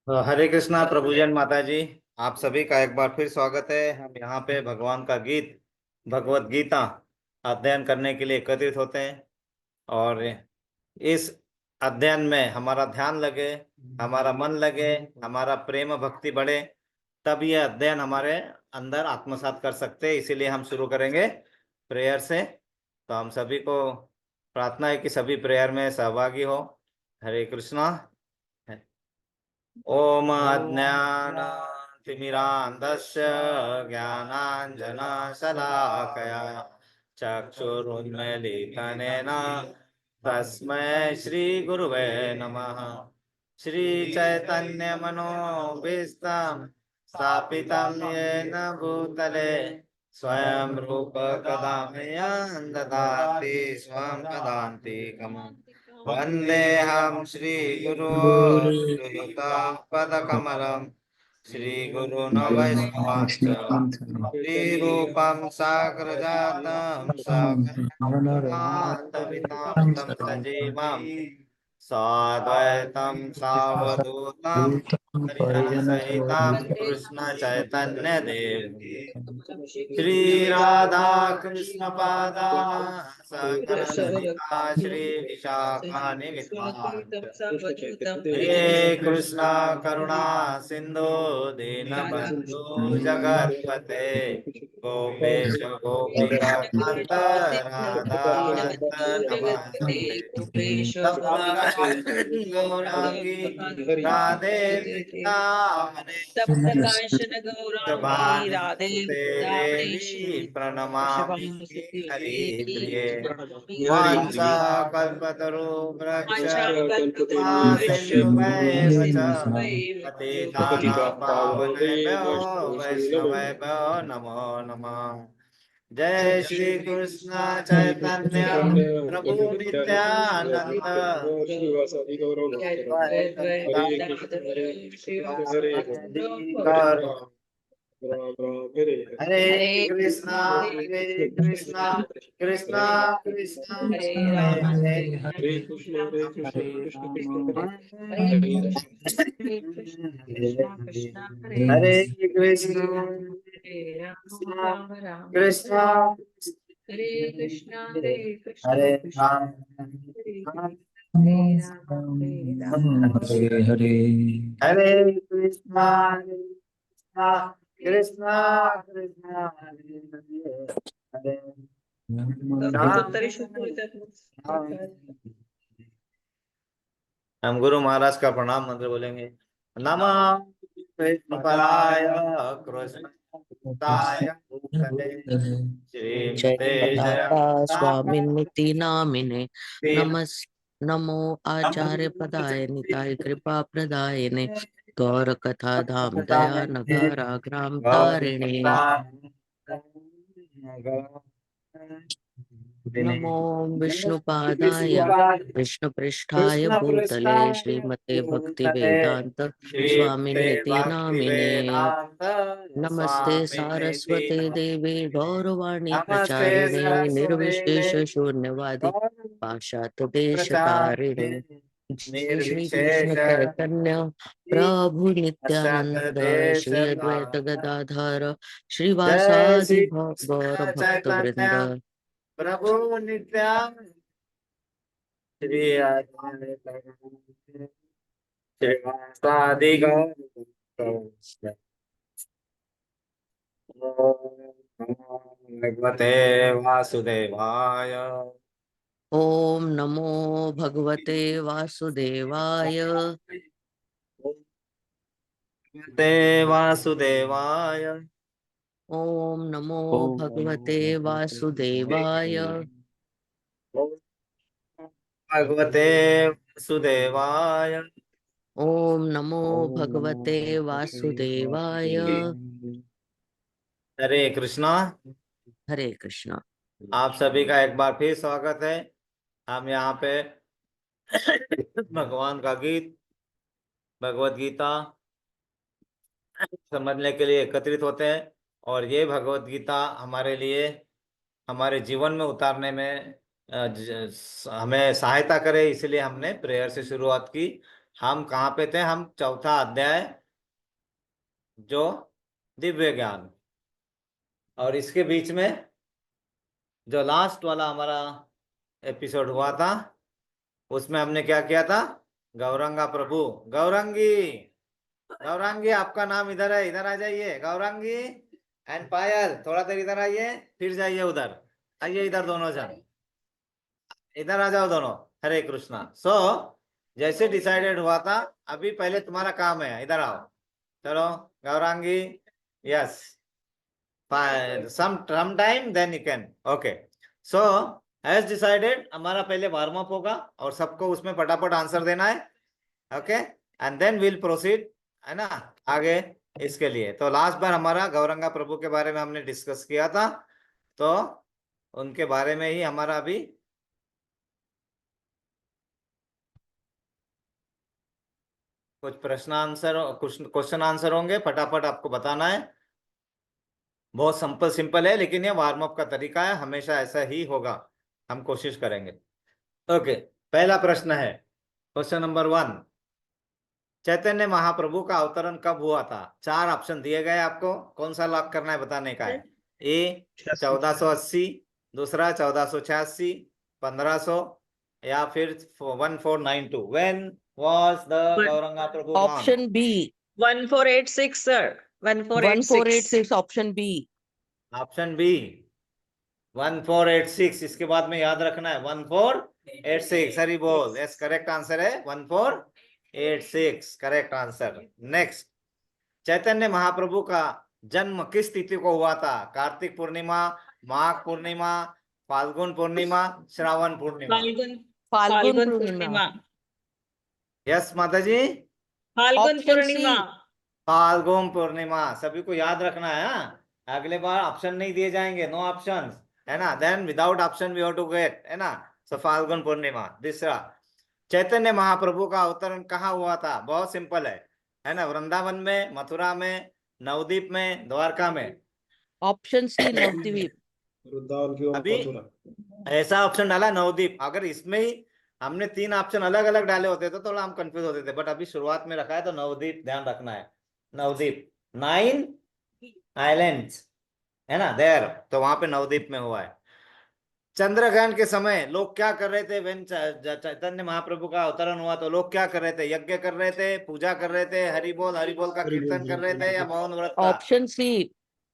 हरे कृष्णा प्रभुजन माता जी। आप सभी का एक बार फिर स्वागत है। हम यहाँ पे भगवान का गीत भगवत गीता अध्ययन करने के लिए एकत्रित होते हैं। और इस अध्ययन में हमारा ध्यान लगे, हमारा मन लगे, हमारा प्रेम भक्ति बढ़े, तब यह अध्ययन हमारे अंदर आत्मसात कर सकते हैं। इसीलिए हम शुरू करेंगे प्रेयर से। तो हम सभी को प्रार्थना है कि सभी प्रेयर में सहभागी हो। हरे कृष्णा। ओम अज्ञानतिमिरान्धस्य ज्ञानाञ्जनशलाकया चक्षुरुन्मीलितनेन तस्मै श्रीगुरुवे नमः। श्रीचैतन्यमनोभीष्टं स्थापितं येन भूतले स्वयं रूप कदा मह्यं ददाति स्वं पदान्तिकम्। वन्देऽहं श्रीगुरो पदकमलं श्रीगुरुन् वैष्णवांश्च श्रीरूपं साग्रजातं सगुणान्वितां सजीवं साद्वैतं सावधूतं परिजनसहितं कृष्ण चैतन्य देव श्री राधा कृष्ण पादान सकल ललिता श्री विशाखानि हे कृष्णा करुणा सिंधु दीनबंधु जगत्पते गोपेश गोपिका कांत राधा नमस्ते गौरांगी राधे वृंदावने सप्तकांचन गौरांगी राधे देवी वृंदावनेश्वरी प्रणमामि हरि प्रिये वाञ्छा हरि कल्पतरुभ्यश्च कृष्ण सिन्धुभैव च सिंधुवैव पतितानां पावनेभ्यो वैष्णवेभ्यो नमो नमः। जय श्री कृष्ण चैतन्य प्रभु नित्यानंद हरे कृष्णा हरे कृष्णा कृष्णा कृष्णा हरे हरे राम हरे हरे राम हरे कृष्ण कृष्ण हरे हरे कृष्णा हरे राम कृष्णा राम राम कृष्णा हरे कृष्ण कृष्ण हरे कृष्ण राम हरे हरे राम हरे राम हरे हरे हरे कृष्णा कृष्णा कृष्णा हरे हरे तरी शुरू हरे। हम गुरु महाराज का प्रणाम मंत्र बोलेंगे। नमः कृष्णपराय कृष्णताय भूतले श्रीमते जयपताका स्वामिन्निति नामिने जयते नमस् नमो आचार्य पदाय निताय कृपा प्रदायने गौर कथा धाम दया नगारा ग्राम तारिणे नमो विष्णुपादाय कृष्णपृष्ठाय कृष्ण भूतले पृष्ठाय श्रीमते भक्ति भूतले वेदांत श्रीमते स्वामिन्निति भक्ति नामिने वेदांत नमस्ते स्वामिनिति सारस्वते देवी गौरवाणी नमस्ते प्रचारिणे सरस्वते निर्विशेष देवी शून्यवादी पाश्चात्य देश प्रचारिणे तारिणे जय श्री कृष्ण निर्विशेष चैतन्य प्रभु नित्यानंद देश श्री अद्वैत गदाधर जय श्रीवासादि श्री गौर कृष्ण भक्त चैतन्य वृंद प्रभु नित्यानंद श्री श्रीवासादि गौर भगवते वासुदेवाय ओम नमो भगवते वासुदेवाय भगवते वासुदेवाय ओम नमो भगवते वासुदेवाय भगवते वासुदेवाय ओम नमो भगवते वासुदेवाय हरे कृष्णा। हरे कृष्णा। आप सभी का एक बार फिर स्वागत है। हम यहाँ पे भगवान का गीत भगवत गीता समझने के लिए एकत्रित होते हैं। और ये भगवत गीता हमारे लिए हमारे जीवन में उतारने में हमें सहायता करे, इसलिए हमने प्रेयर से शुरुआत की। हम कहाँ पे थे? हम चौथा अध्याय जो दिव्य ज्ञान, और इसके बीच में जो लास्ट वाला हमारा एपिसोड हुआ था उसमें हमने क्या किया था? गौरंगा प्रभु, गौरंगी, गौरांगी आपका नाम इधर है, इधर आ जाइए गौरांगी एंड पायल, थोड़ा देर इधर आइए, फिर जाइए उधर, आइए इधर दोनों जन, इधर आ जाओ दोनों। हरे कृष्णा। सो जैसे डिसाइडेड हुआ था, अभी पहले तुम्हारा काम है, इधर आओ, चलो Gaurangi, yes, some time then you can, okay, so as decided हमारा पहले वार्म अप होगा और सबको उसमें फटाफट आंसर देना है, okay, and then will proceed, है ना, आगे इसके लिए। तो लास्ट बार हमारा गौरंगा प्रभु के बारे में हमने डिस्कस किया था, तो उनके बारे में ही हमारा अभी कुछ प्रश्न आंसर, कुछ क्वेश्चन आंसर होंगे, फटाफट आपको बताना है। बहुत सिंपल सिंपल है, लेकिन ये वार्म अप का तरीका है, हमेशा ऐसा ही होगा, हम कोशिश करेंगे। ओके, पहला प्रश्न है, क्वेश्चन नंबर 1, चैतन्य महाप्रभु का अवतरण कब हुआ था? 4 ऑप्शन दिए गए आपको, कौन सा लॉक करना है, बताने का है। ए 1480, दूसरा 1486, 1500, या फिर 1492। When was the Gauranga Prabhu born? Option B 1486 sir, 1486। 1486 option B. Option B 1486, इसके बाद में याद रखना है 1486। हरी बोल, यस, करेक्ट आंसर है 1486, करेक्ट आंसर। नेक्स्ट, चैतन्य महाप्रभु का जन्म किस तिथि को हुआ था? कार्तिक पूर्णिमा, माघ पूर्णिमा, फाल्गुन पूर्णिमा, श्रावण पूर्णिमा? फाल्गुन पूर्णिमा। यस माता जी, फाल्गुन ऑप्शन पूर्णिमा। सी। फाल्गुन पूर्णिमा, सभी को याद रखना है, हाँ? अगले बार ऑप्शन नहीं दिए जाएंगे, नो ऑप्शन, है ना, then without option we have to get, है ना। सो फाल्गुन पूर्णिमा। दूसरा, चैतन्य महाप्रभु का अवतरण कहाँ हुआ था? बहुत सिंपल है ना, वृंदावन में, मथुरा में, नवदीप में, द्वारका में? Option C Nabadwip. वृंदावन की ओर अभी मथुरा। ऐसा ऑप्शन डाला नवदीप, अगर इसमें ही हमने 3 ऑप्शन अलग अलग डाले होते तो थोड़ा हम कंफ्यूज होते थे, बट अभी शुरुआत में रखा है तो नवदीप ध्यान रखना है। नवदीप, 9 आइलैंड्स, है ना, देर, तो वहां पे नवदीप में हुआ है। चंद्रग्रहण के समय लोग क्या कर रहे थे? वेन चैतन्य महाप्रभु का अवतरण हुआ तो लोग क्या कर रहे थे? यज्ञ कर रहे थे, पूजा कर रहे थे, हरि बोल का कीर्तन कर रहे थे, या मौन व्रत का? Option C.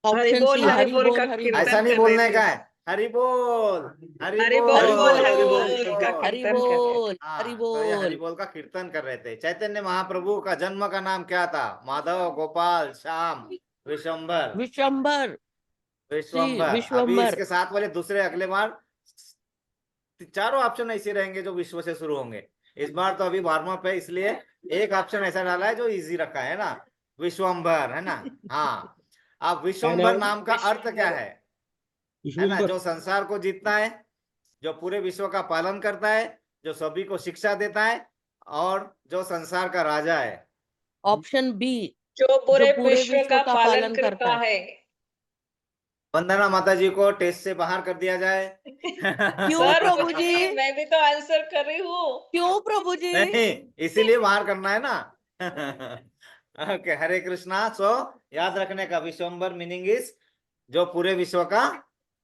हरि ऑप्शन बोल सी हरि हरि बोल बोल का हरि कीर्तन बोल। ऐसा नहीं कर रहे बोलने थे। का है, हरि बोल, हरि हरि बोल, बोल बोल, हरि हरि बोल बोल। का हरि कीर्तन कर रहे थे। बोल हाँ, हरि तो ये हरि बोल। बोल का कीर्तन कर रहे थे। चैतन्य महाप्रभु का जन्म का नाम क्या था? माधव, गोपाल, श्याम, विशंबर? विशंबर। सी विश्वंबर। अभी विश्वंबर। इसके साथ वाले दूसरे, अगले बार चारों ऑप्शन ऐसे रहेंगे जो विश्व से शुरू होंगे। इस बार तो अभी वार्म अप है, इसलिए एक ऑप्शन ऐसा डाला है जो इजी रखा है ना, विश्वंबर, है ना। हाँ, अब विश्वंबर नाम का अर्थ क्या है ना? जो संसार को जीतता है, जो पूरे विश्व का पालन करता है, जो सभी को शिक्षा देता है, और जो संसार का राजा है। ऑप्शन बी जो पूरे विश्व विश्व का का पालन करता है। वंदना माता जी को टेस्ट से बाहर कर दिया जाए। क्यों सर प्रभु जी? मैं भी तो आंसर कर रही हूँ। क्यों प्रभु जी? नहीं, इसीलिए बाहर करना है ना। ओके, हरे कृष्णा। सो याद रखने का, विश्वम्बर मीनिंग इज जो पूरे विश्व का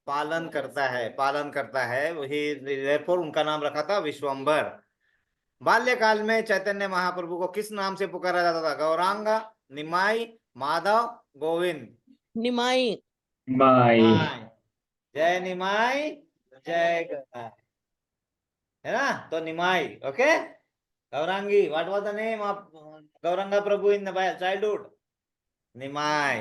पालन करता है, पालन करता है, वही, देयरफॉर उनका नाम रखा था विश्वम्बर। बाल्यकाल में चैतन्य महाप्रभु को किस नाम से पुकारा जाता था? गौरांगा, निमाई, माधव, गोविंद? निमाई। बाय। निमाई। जय निमाई, जय गौरांग, है ना, तो Nimai. Okay, Gaurangi, what was the name of Gauranga Prabhu in the childhood? Nimai.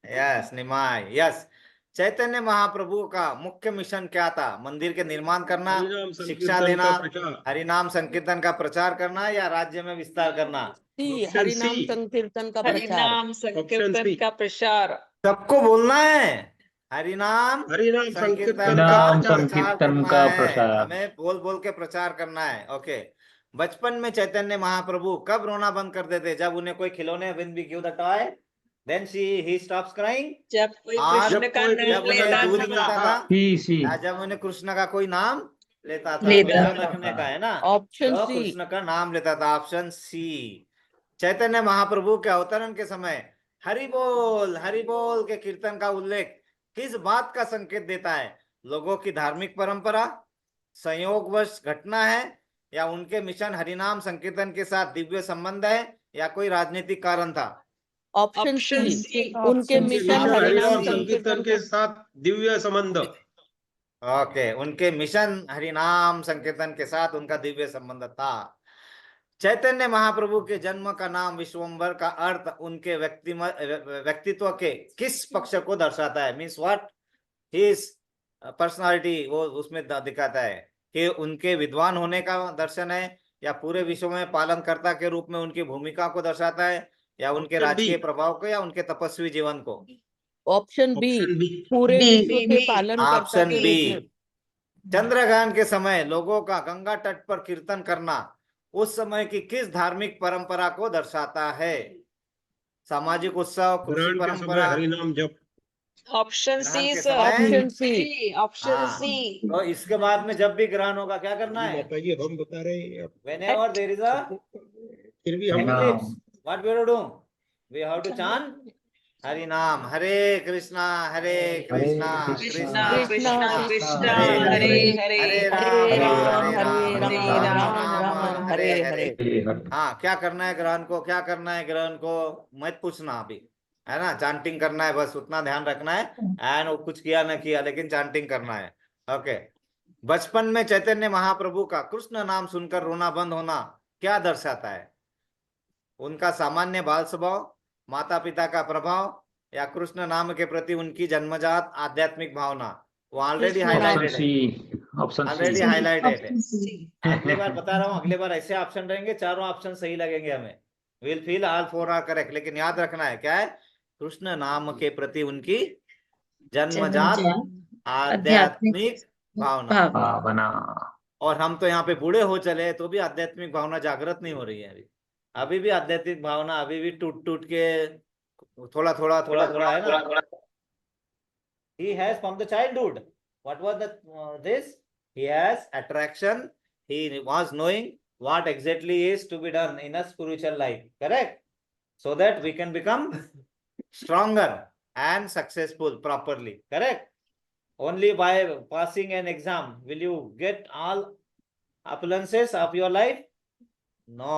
Yes, Nimai, yes. Chaitanya Mahaprabhu का मुख्य मिशन क्या था? मंदिर के निर्माण करना, हरिनाम शिक्षा संकीर्तन देना, का प्रचार। हरिनाम संकीर्तन का प्रचार करना, या राज्य में विस्तार करना? सी ऑप्शन हरिनाम सी। संकीर्तन का हरि प्रचार। नाम संकीर्तन सी। का प्रचार। सबको बोलना है, हरिनाम हरिनाम संकीर्तन संकीर्तन का नाम का प्रचार। प्रचार संकीर्तन करना का है, प्रसार। हमें बोल बोल के प्रचार करना है। ओके, बचपन में चैतन्य महाप्रभु कब रोना बंद कर देते? जब उन्हें कोई खिलौने, when we give the toy then he stops crying, जब कोई और कृष्ण का कोई नाम जब उन्हें लेता दूध था। मिलता था, सी सी। या जब उन्हें कृष्ण का कोई नाम लेता था, लेता मिशन था। रखने का है ना, ऑप्शन तो सी। कृष्ण का नाम लेता था। Option C. चैतन्य महाप्रभु के अवतरण के समय हरि बोल के कीर्तन का उल्लेख किस बात का संकेत देता है? लोगों की धार्मिक परंपरा, संयोगवश घटना है, या उनके मिशन हरिनाम संकीर्तन के साथ दिव्य संबंध है, या कोई राजनीतिक कारण था? Option option C. सी। उनके उनके मिशन मिशन ऑप्शन हरिनाम हरिनाम सी। संकीर्तन के साथ दिव्य संबंध। ओके, उनके मिशन हरिनाम संकीर्तन के साथ उनका दिव्य संबंध था। चैतन्य महाप्रभु के जन्म का नाम विश्वम्भर का अर्थ उनके व्यक्तित्व के किस पक्ष को दर्शाता है? मीन्स व्हाट हिज पर्सनालिटी, वो उसमें दिखाता है कि उनके विद्वान होने का दर्शन है, या पूरे विश्व में पालनकर्ता के रूप में उनकी भूमिका को दर्शाता है, या उनके ऑप्शन बी। राजकीय प्रभाव को, या उनके तपस्वी जीवन को? Option B. Option B. पूरे बी, विश्व के बी। पालनकर्ता ऑप्शन के बी। रूप में। चंद्रग्रहण के समय लोगों का गंगा तट पर कीर्तन करना उस समय की किस धार्मिक परंपरा को दर्शाता है? सामाजिक उत्सव, कृषि ग्रहण के समय परंपरा? हरिनाम जप। ऑप्शन ग्रहण सी के सर। समय? Option C. सी। ऑप्शन हाँ, सी। तो इसके बाद में जब भी ग्रहण होगा क्या करना जी है? माता जी, हम बता रहे हैं Whenever there is a फिर भी हम eclipse, what we have to do? We have to chant Hari नाम, हरे कृष्णा कृष्णा कृष्णा कृष्णा कृष्णा कृष्णा कृष्णा हरे हरे हरे, हरे हरे हरे राम राम राम हरे राम राम राम राम हरे हरे। हरे। हाँ, क्या करना है ग्रहण को? क्या करना है ग्रहण को मत पूछना अभी, है ना। चांटिंग करना है, बस उतना ध्यान रखना है। एंड वो कुछ किया न किया, लेकिन चांटिंग करना है। ओके। बचपन में चैतन्य महाप्रभु का कृष्ण नाम सुनकर रोना बंद होना क्या दर्शाता है? उनका सामान्य बाल स्वभाव, माता पिता का प्रभाव, या कृष्ण नाम के प्रति उनकी जन्मजात आध्यात्मिक भावना? वो ऑलरेडी कृष्ण नाम। हाईलाइटेड है, ऑलरेडी हाईलाइटेड है। अगली बार बता रहा हूँ, अगली बार ऐसे ऑप्शन रहेंगे, चारों ऑप्शन सही लगेंगे हमें। Will feel all four are correct, लेकिन याद रखना है क्या है? कृष्ण नाम के प्रति उनकी जन्मजात आध्यात्मिक भावना। भावना। और हम तो यहाँ पे बूढ़े हो चले तो भी आध्यात्मिक भावना जागृत नहीं हो रही है अभी। अभी भी आध्यात्मिक भावना अभी भी टूट टूट के थोड़ा थोड़ा थोड़ा थोड़ा है ना। He has from the childhood. What was this? He has attraction. He was knowing what exactly is to be done in a spiritual life. Correct? So that we can become stronger and successful properly. Correct? Only by passing an exam will you get all appearances of your life? No.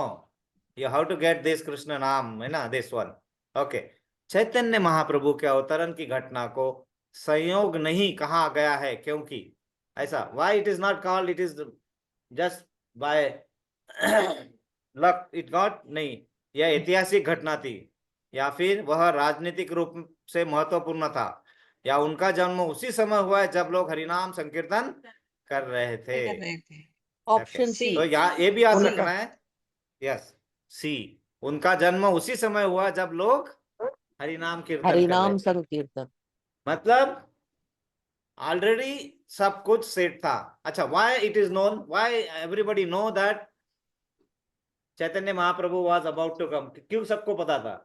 You have to get this Krishna Naam, है ना, this one. Okay. Chaitanya Mahaprabhu के अवतरण की घटना को संयोग नहीं कहा गया है क्योंकि ऐसा? Why it is not called? It is just by luck it got? नहीं, यह ऐतिहासिक घटना थी, या फिर वह राजनीतिक रूप से महत्वपूर्ण था, या उनका जन्म उसी समय हुआ है जब लोग हरिनाम संकीर्तन कर रहे थे? Option C. तो ये भी याद उनका- रखना है। Yes, C. उनका जन्म उसी समय हुआ जब लोग हरिनाम कीर्तन कर रहे हरिनाम थे। संकीर्तन। मतलब ऑलरेडी सब कुछ सेट था। अच्छा, why it is known, why everybody know that Chaitanya Mahaprabhu was about to come? क्यों सबको पता था?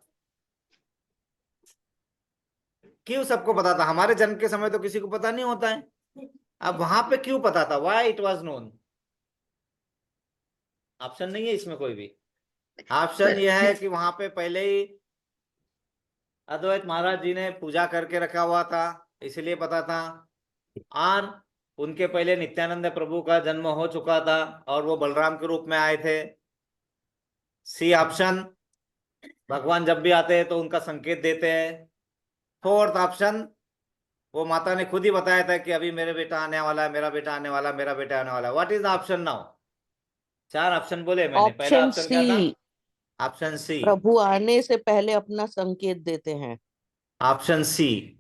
क्यों सबको पता था? हमारे जन्म के समय तो किसी को पता नहीं होता है, अब वहां पे क्यों पता था? Why it was known? Option नहीं है इसमें कोई भी। ऑप्शन यह है कि वहां पे पहले ही अद्वैत महाराज जी ने पूजा करके रखा हुआ था, इसलिए पता था। और उनके पहले नित्यानंद प्रभु का जन्म हो चुका था और वो बलराम के रूप में आए थे। सी ऑप्शन, भगवान जब भी आते हैं तो उनका संकेत देते हैं। फोर्थ ऑप्शन, वो माता ने खुद ही बताया था कि अभी मेरे बेटा आने वाला है, मेरा बेटा आने वाला, मेरा बेटा आने वाला है। What is the option now? 4 option बोले मैंने। पहला ऑप्शन ऑप्शन क्या था? सी। Option C. प्रभु आने से पहले अपना संकेत देते हैं। Option C.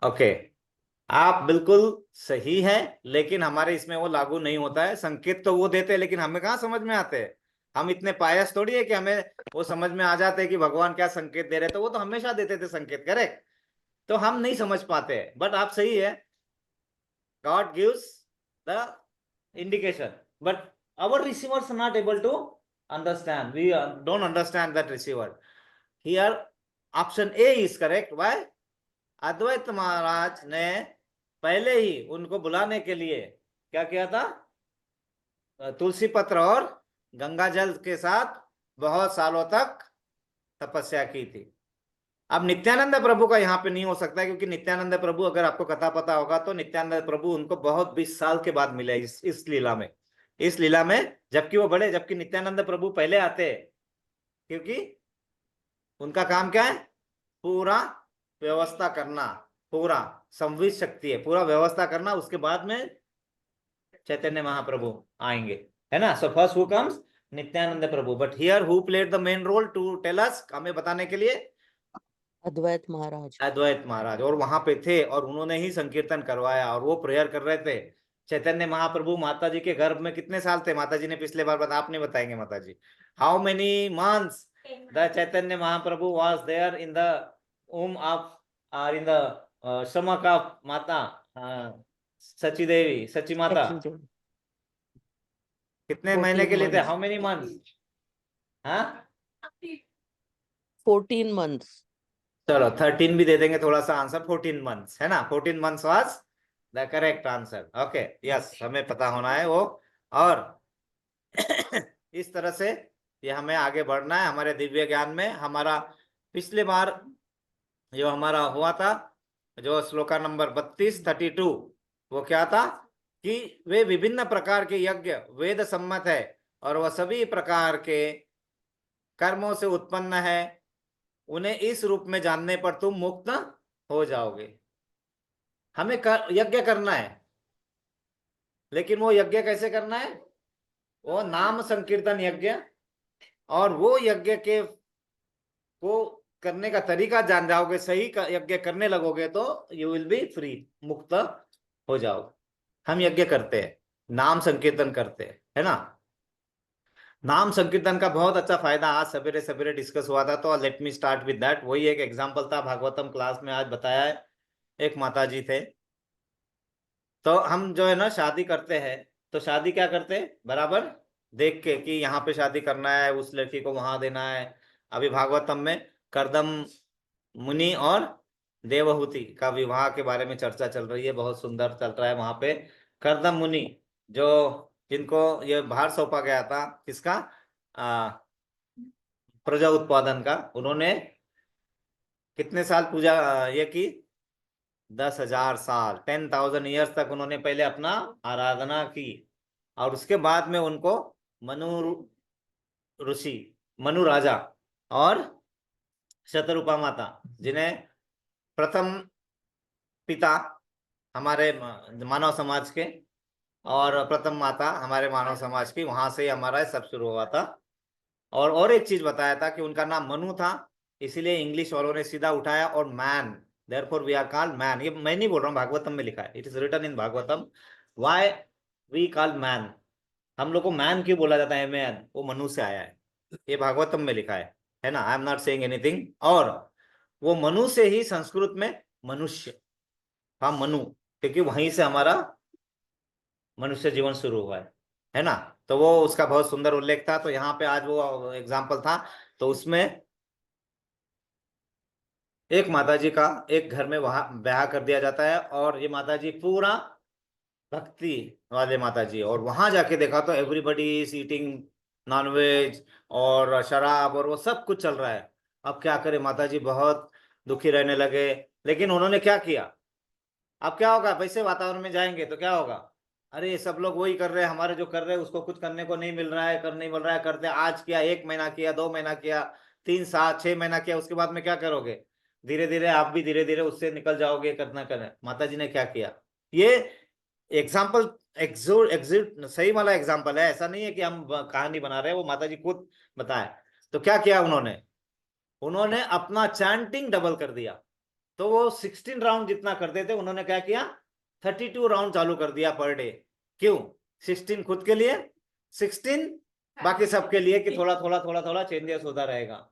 ओके, आप बिल्कुल सही है, लेकिन हमारे इसमें वो लागू नहीं होता है। संकेत तो वो देते हैं, लेकिन हमें कहाँ समझ में आते हैं? हम इतने पायस थोड़ी है कि हमें वो समझ में आ जाते हैं कि भगवान क्या संकेत दे रहे थे। वो तो हमेशा देते थे संकेत, करेक्ट। तो हम नहीं समझ पाते हैं, बट आप सही है, God gives the indication, but our receivers are not able to understand. We don't understand that receiver. Here option A is correct. Why? अद्वैत महाराज ने पहले ही उनको बुलाने के लिए क्या किया था? तुलसी पत्र और गंगा जल के साथ बहुत सालों तक तपस्या की थी। अब नित्यानंद प्रभु का यहाँ पे नहीं हो सकता है, क्योंकि नित्यानंद प्रभु, अगर आपको कथा पता होगा तो नित्यानंद प्रभु उनको बहुत 20 साल के बाद मिले इस लीला में, इस लीला में, जबकि वो बड़े, जबकि नित्यानंद प्रभु पहले आते हैं, क्योंकि उनका काम क्या है? पूरा व्यवस्था करना, पूरा संवित शक्ति है, पूरा व्यवस्था करना, उसके बाद में चैतन्य महाप्रभु आएंगे, है ना। So first who comes? Nityananda Prabhu. But here who played the main role to tell us, हमें बताने के लिए? अद्वैत महाराज। अद्वैत महाराज। और वहां पे थे और उन्होंने ही संकीर्तन करवाया और वो प्रेयर कर रहे थे। चैतन्य महाप्रभु माता जी के गर्भ में कितने साल थे? माता जी ने पिछले बार बता, आप नहीं बताएंगे माता जी? How many months the Chaitanya Mahaprabhu was there in the womb of, और इन द stomach ऑफ माता सची देवी, सची माता? सची देवी। कितने महीने के लिए थे? 14 हाउ मेनी मंथ्स? हाँ 14 months। चलो 13 भी दे देंगे थोड़ा सा आंसर, 14 मंथ्स, है ना। 14 months was the correct answer. Okay, yes, हमें पता होना है वो। और इस तरह से ये हमें आगे बढ़ना है हमारे दिव्य ज्ञान में। हमारा पिछले बार जो हमारा हुआ था, जो श्लोका नंबर 32 वो क्या था? कि वे विभिन्न प्रकार के यज्ञ वेद सम्मत है और वह सभी प्रकार के कर्मों से उत्पन्न है, उन्हें इस रूप में जानने पर तुम मुक्त हो जाओगे। हमें यज्ञ करना है, लेकिन वो यज्ञ कैसे करना है? वो नाम संकीर्तन यज्ञ, और वो यज्ञ के को करने का तरीका जान जाओगे, सही का यज्ञ करने लगोगे तो यू विल बी फ्री, मुक्त हो जाओगे। हम यज्ञ करते हैं, नाम संकीर्तन करते हैं, है ना। नाम संकीर्तन का बहुत अच्छा फायदा आज सवेरे सवेरे डिस्कस हुआ था, तो let me start with that. वही एक एग्जांपल था भागवतम क्लास में आज बताया है। एक माता जी थे, तो हम जो है ना शादी करते हैं, तो शादी क्या करते हैं? बराबर देख के कि यहाँ पे शादी करना है, उस लड़की को वहां देना है। अभी भागवतम में करदम मुनि और देवहूति का विवाह के बारे में चर्चा चल रही है, बहुत सुंदर चल रहा है वहां पे। करदम मुनि, जो जिनको ये भार सौंपा गया था, किसका? प्रजा उत्पादन का, उन्होंने कितने साल पूजा ये की? 10,000 साल, 10,000 ईयर्स तक उन्होंने पहले अपना आराधना की। और उसके बाद में उनको मनु ऋषि, मनु राजा और शतरूपा माता, जिन्हें प्रथम पिता हमारे मानव समाज के और प्रथम माता हमारे मानव समाज की, वहां से हमारा सब शुरू हुआ था। और एक चीज बताया था कि उनका नाम मनु था, इसीलिए इंग्लिश वालों ने सीधा उठाया और man, therefore we are called man. ये मैं नहीं बोल रहा हूँ, भागवतम में लिखा है, it is written in Bhagavatam, why we called man. हम लोग को मैन क्यों बोला जाता है? मैन, वो मनु से आया है, ये भागवतम में लिखा है ना। आई एम नॉट सेइंग एनीथिंग। और वो मनु से ही संस्कृत में मनुष्य, हाँ मनु, क्योंकि वहीं से हमारा मनुष्य जीवन शुरू हुआ है ना। तो वो उसका बहुत सुंदर उल्लेख था। तो यहाँ पे आज वो एग्जाम्पल था, तो उसमें एक माताजी का एक घर में वहां ब्याह कर दिया जाता है, और ये माताजी पूरा भक्ति वाले माताजी, और वहां जाके देखा तो एवरीबडी इज ईटिंग नॉनवेज और शराब और वो सब कुछ चल रहा है। अब क्या करे, माताजी बहुत दुखी रहने लगे। लेकिन उन्होंने क्या किया? अब क्या होगा, वैसे वातावरण में जाएंगे तो क्या होगा? अरे सब लोग वही कर रहे हैं, हमारे जो कर रहे हैं उसको कुछ करने को नहीं मिल रहा है, करने मिल रहा है, करते आज किया, 1 महीना किया, 2 महीना किया, 3 साल 6 महीना किया, उसके बाद में क्या करोगे? धीरे धीरे आप भी धीरे धीरे उससे निकल जाओगे, करना करना। माता जी ने क्या किया? ये एग्जाम्पल एग्जिट सही वाला एग्जाम्पल है, ऐसा नहीं है कि हम कहानी बना रहे हैं, वो माता जी खुद बताए। तो क्या किया उन्होंने? उन्होंने अपना चैंटिंग डबल कर दिया। तो वो 16 राउंड जितना करते थे, उन्होंने क्या किया? 32 राउंड चालू कर दिया पर डे। क्यों? 16 खुद के लिए, 16 बाकी सबके लिए, कि थोड़ा थोड़ा थोड़ा थोड़ा चेंजेस होता रहेगा।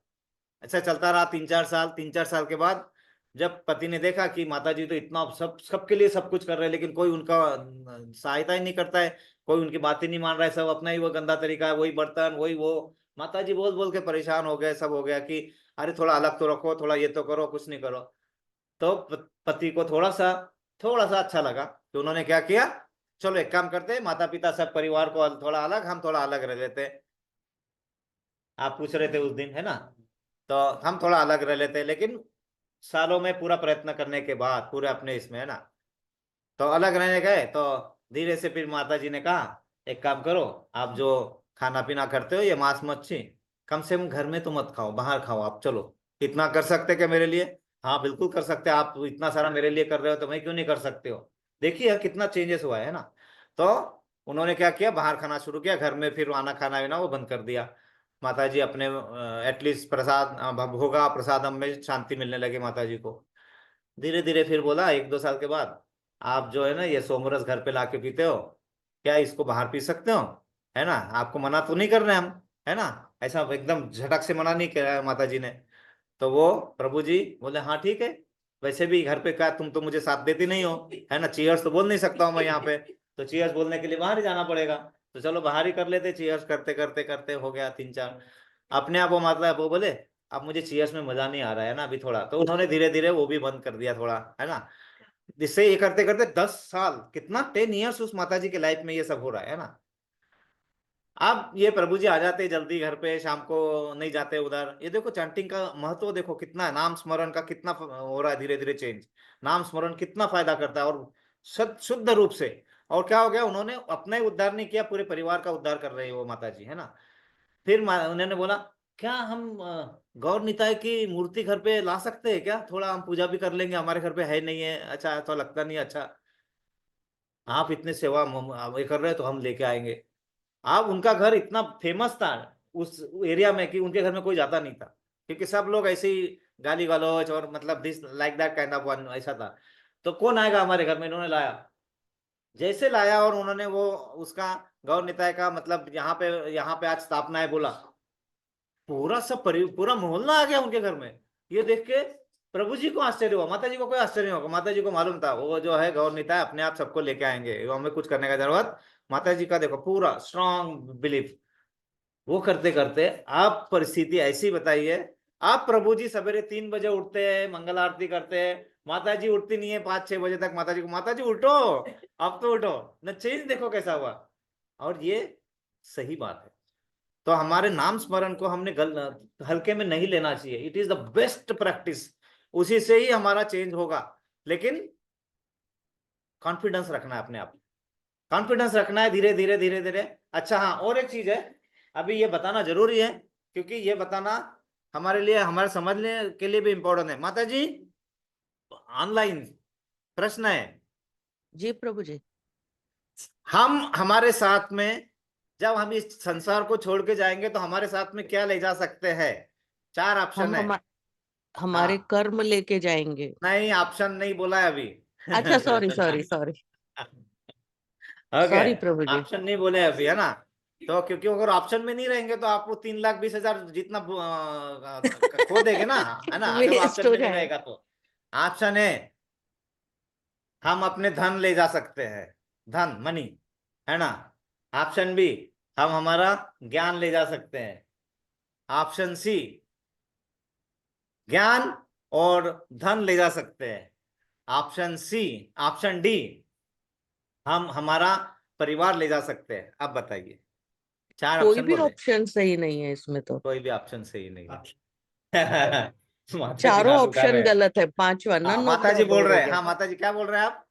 अच्छा चलता रहा 3-4 साल। 3-4 साल के बाद जब पति ने देखा कि माताजी तो इतना सबके लिए सब कुछ कर रहे हैं, लेकिन कोई उनका सहायता ही नहीं करता है, कोई उनकी बात ही नहीं मान रहा है, सब अपना ही वो गंदा तरीका है, वही बर्तन वही वो। माताजी बोल बोल के परेशान हो गए, सब हो गया कि अरे थोड़ा अलग तो रखो, थोड़ा ये तो करो, कुछ नहीं करो। तो पति को थोड़ा सा अच्छा लगा, तो उन्होंने क्या किया? चलो एक काम करते हैं, माता पिता सब परिवार को थोड़ा अलग, हम थोड़ा अलग रह लेते हैं। आप पूछ रहे थे उस दिन, है ना? तो हम थोड़ा अलग रह लेते हैं, लेकिन सालों में पूरा प्रयत्न करने के बाद पूरे अपने इसमें, है ना, तो अलग रहने गए। तो धीरे से फिर माता जी ने कहा एक काम करो, आप जो खाना पीना करते हो ये मांस मच्छी, कम से कम घर में तो मत खाओ, बाहर खाओ आप, चलो। इतना कर सकते क्या मेरे लिए? हाँ बिल्कुल कर सकते हैं, आप इतना सारा मेरे लिए कर रहे हो तो मैं क्यों नहीं कर सकते हो? देखिए कितना चेंजेस हुआ है ना। तो उन्होंने क्या किया, बाहर खाना शुरू किया, घर में फिर आना खाना है ना वो बंद कर दिया। माता जी अपने एटलीस्ट प्रसाद भोगा प्रसादम में शांति मिलने लगी माता जी को। धीरे धीरे फिर बोला 1-2 साल के बाद, आप जो है ना ये सोमरस घर पे लाके पीते हो, क्या इसको बाहर पी सकते हो? है ना, आपको मना तो नहीं कर रहे हम, है ना? ऐसा एकदम झटक से मना नहीं किया माता जी ने। तो वो प्रभु जी बोले हाँ ठीक है, वैसे भी घर पे क्या तुम तो मुझे साथ देती नहीं हो, है ना, चीयर्स तो बोल नहीं सकता हूँ मैं यहाँ पे, तो चीयर्स बोलने के लिए बाहर ही जाना पड़ेगा। तो चलो बाहर ही कर लेते, चीयर्स करते करते करते हो गया 3-4। अपने आप वो मतलब वो बोले अब मुझे चीयर्स में मजा नहीं आ रहा है ना अभी थोड़ा, तो उन्होंने धीरे धीरे वो भी बंद कर दिया थोड़ा, है ना। जिससे ये करते करते 10 साल, कितना 10 years उस माता जी के लाइफ में ये सब हो रहा है ना। अब ये प्रभु जी आ जाते जल्दी घर पे, शाम को नहीं जाते उधर। ये देखो चैंटिंग का महत्व देखो कितना है, नाम स्मरण का कितना हो रहा है धीरे धीरे चेंज। नाम स्मरण कितना फायदा करता है, और शुद्ध रूप से। और क्या हो गया, उन्होंने अपना ही उद्धार नहीं किया, पूरे परिवार का उद्धार कर रहे हैं वो माता जी, है ना। फिर उन्होंने बोला क्या हम गौर निताय की मूर्ति घर पे ला सकते हैं क्या, थोड़ा हम पूजा भी कर लेंगे, हमारे घर पे है नहीं है। अच्छा तो लगता नहीं, अच्छा आप इतने सेवा ये कर रहे हो तो हम लेके आएंगे। अब उनका घर इतना फेमस था उस एरिया में कि उनके घर में कोई जाता नहीं था, क्योंकि सब लोग ऐसे ही गाली गलौज और मतलब this like that kind of one ऐसा था। तो कौन आएगा हमारे घर में, इन्होंने लाया। जैसे लाया और उन्होंने वो उसका गौर निताय का मतलब यहाँ पे आज स्थापना है बोला, पूरा पूरा मोहल्ला आ गया उनके घर में। ये देख के प्रभु जी को आश्चर्य हुआ, माता जी को कोई आश्चर्य नहीं होगा, माता जी को मालूम था वो जो है गौर निताय अपने आप सबको लेके आएंगे, वो हमें कुछ करने का जरूरत। माता जी का देखो पूरा स्ट्रांग बिलीफ। वो करते करते आप परिस्थिति ऐसी बताइए, आप प्रभु जी सवेरे 3 बजे उठते हैं, मंगल आरती करते हैं, माता जी उठती नहीं है 5-6 बजे तक, माता जी को माता जी उठो, अब तो उठो न, चेंज देखो कैसा हुआ। और ये सही बात है। तो हमारे नाम स्मरण को हमने हल्के में नहीं लेना चाहिए, it is the best practice, उसी से ही हमारा चेंज होगा। लेकिन कॉन्फिडेंस रखना है अपने आप, कॉन्फिडेंस रखना है, धीरे धीरे धीरे धीरे। अच्छा हाँ, और एक चीज है, अभी ये बताना जरूरी है, क्योंकि ये बताना हमारे लिए, हमारे समझने के लिए भी इंपॉर्टेंट है। माता जी ऑनलाइन प्रश्न है, जी प्रभु जी। हम हमारे साथ में जब हम इस संसार को छोड़ के जाएंगे तो हमारे साथ में क्या ले जा सकते हैं? 4 ऑप्शन है। हमारे हाँ, कर्म लेके जाएंगे। नहीं ऑप्शन नहीं बोला है अभी। अच्छा sorry sorry sorry. Okay, sorry Prabhu ji. Option नहीं बोले अभी, है ना। तो क्योंकि अगर ऑप्शन में नहीं रहेंगे तो आपको 3,20,000 जितना खो देंगे ना, है ना, अगर वेस्ट ऑप्शन हो में नहीं जाएगा। रहेगा तो। ऑप्शन है, हम अपने धन ले जा सकते हैं, धन मनी, है ना। ऑप्शन बी, हम हमारा ज्ञान ले जा सकते हैं। ऑप्शन सी, ज्ञान और धन ले जा सकते हैं। ऑप्शन सी, ऑप्शन डी, हम हमारा परिवार ले जा सकते हैं। अब बताइए, 4 कोई ऑप्शन भी बोले, ऑप्शन सही नहीं है इसमें तो। कोई भी ऑप्शन सही नहीं है। माता जी चारों हाथ उठा ऑप्शन रहे हैं। गलत है, पांचवा हाँ नन ऑफ माता द जी बोल अबव रहे हो हैं, गया। हाँ माता जी क्या बोल रहे हैं आप?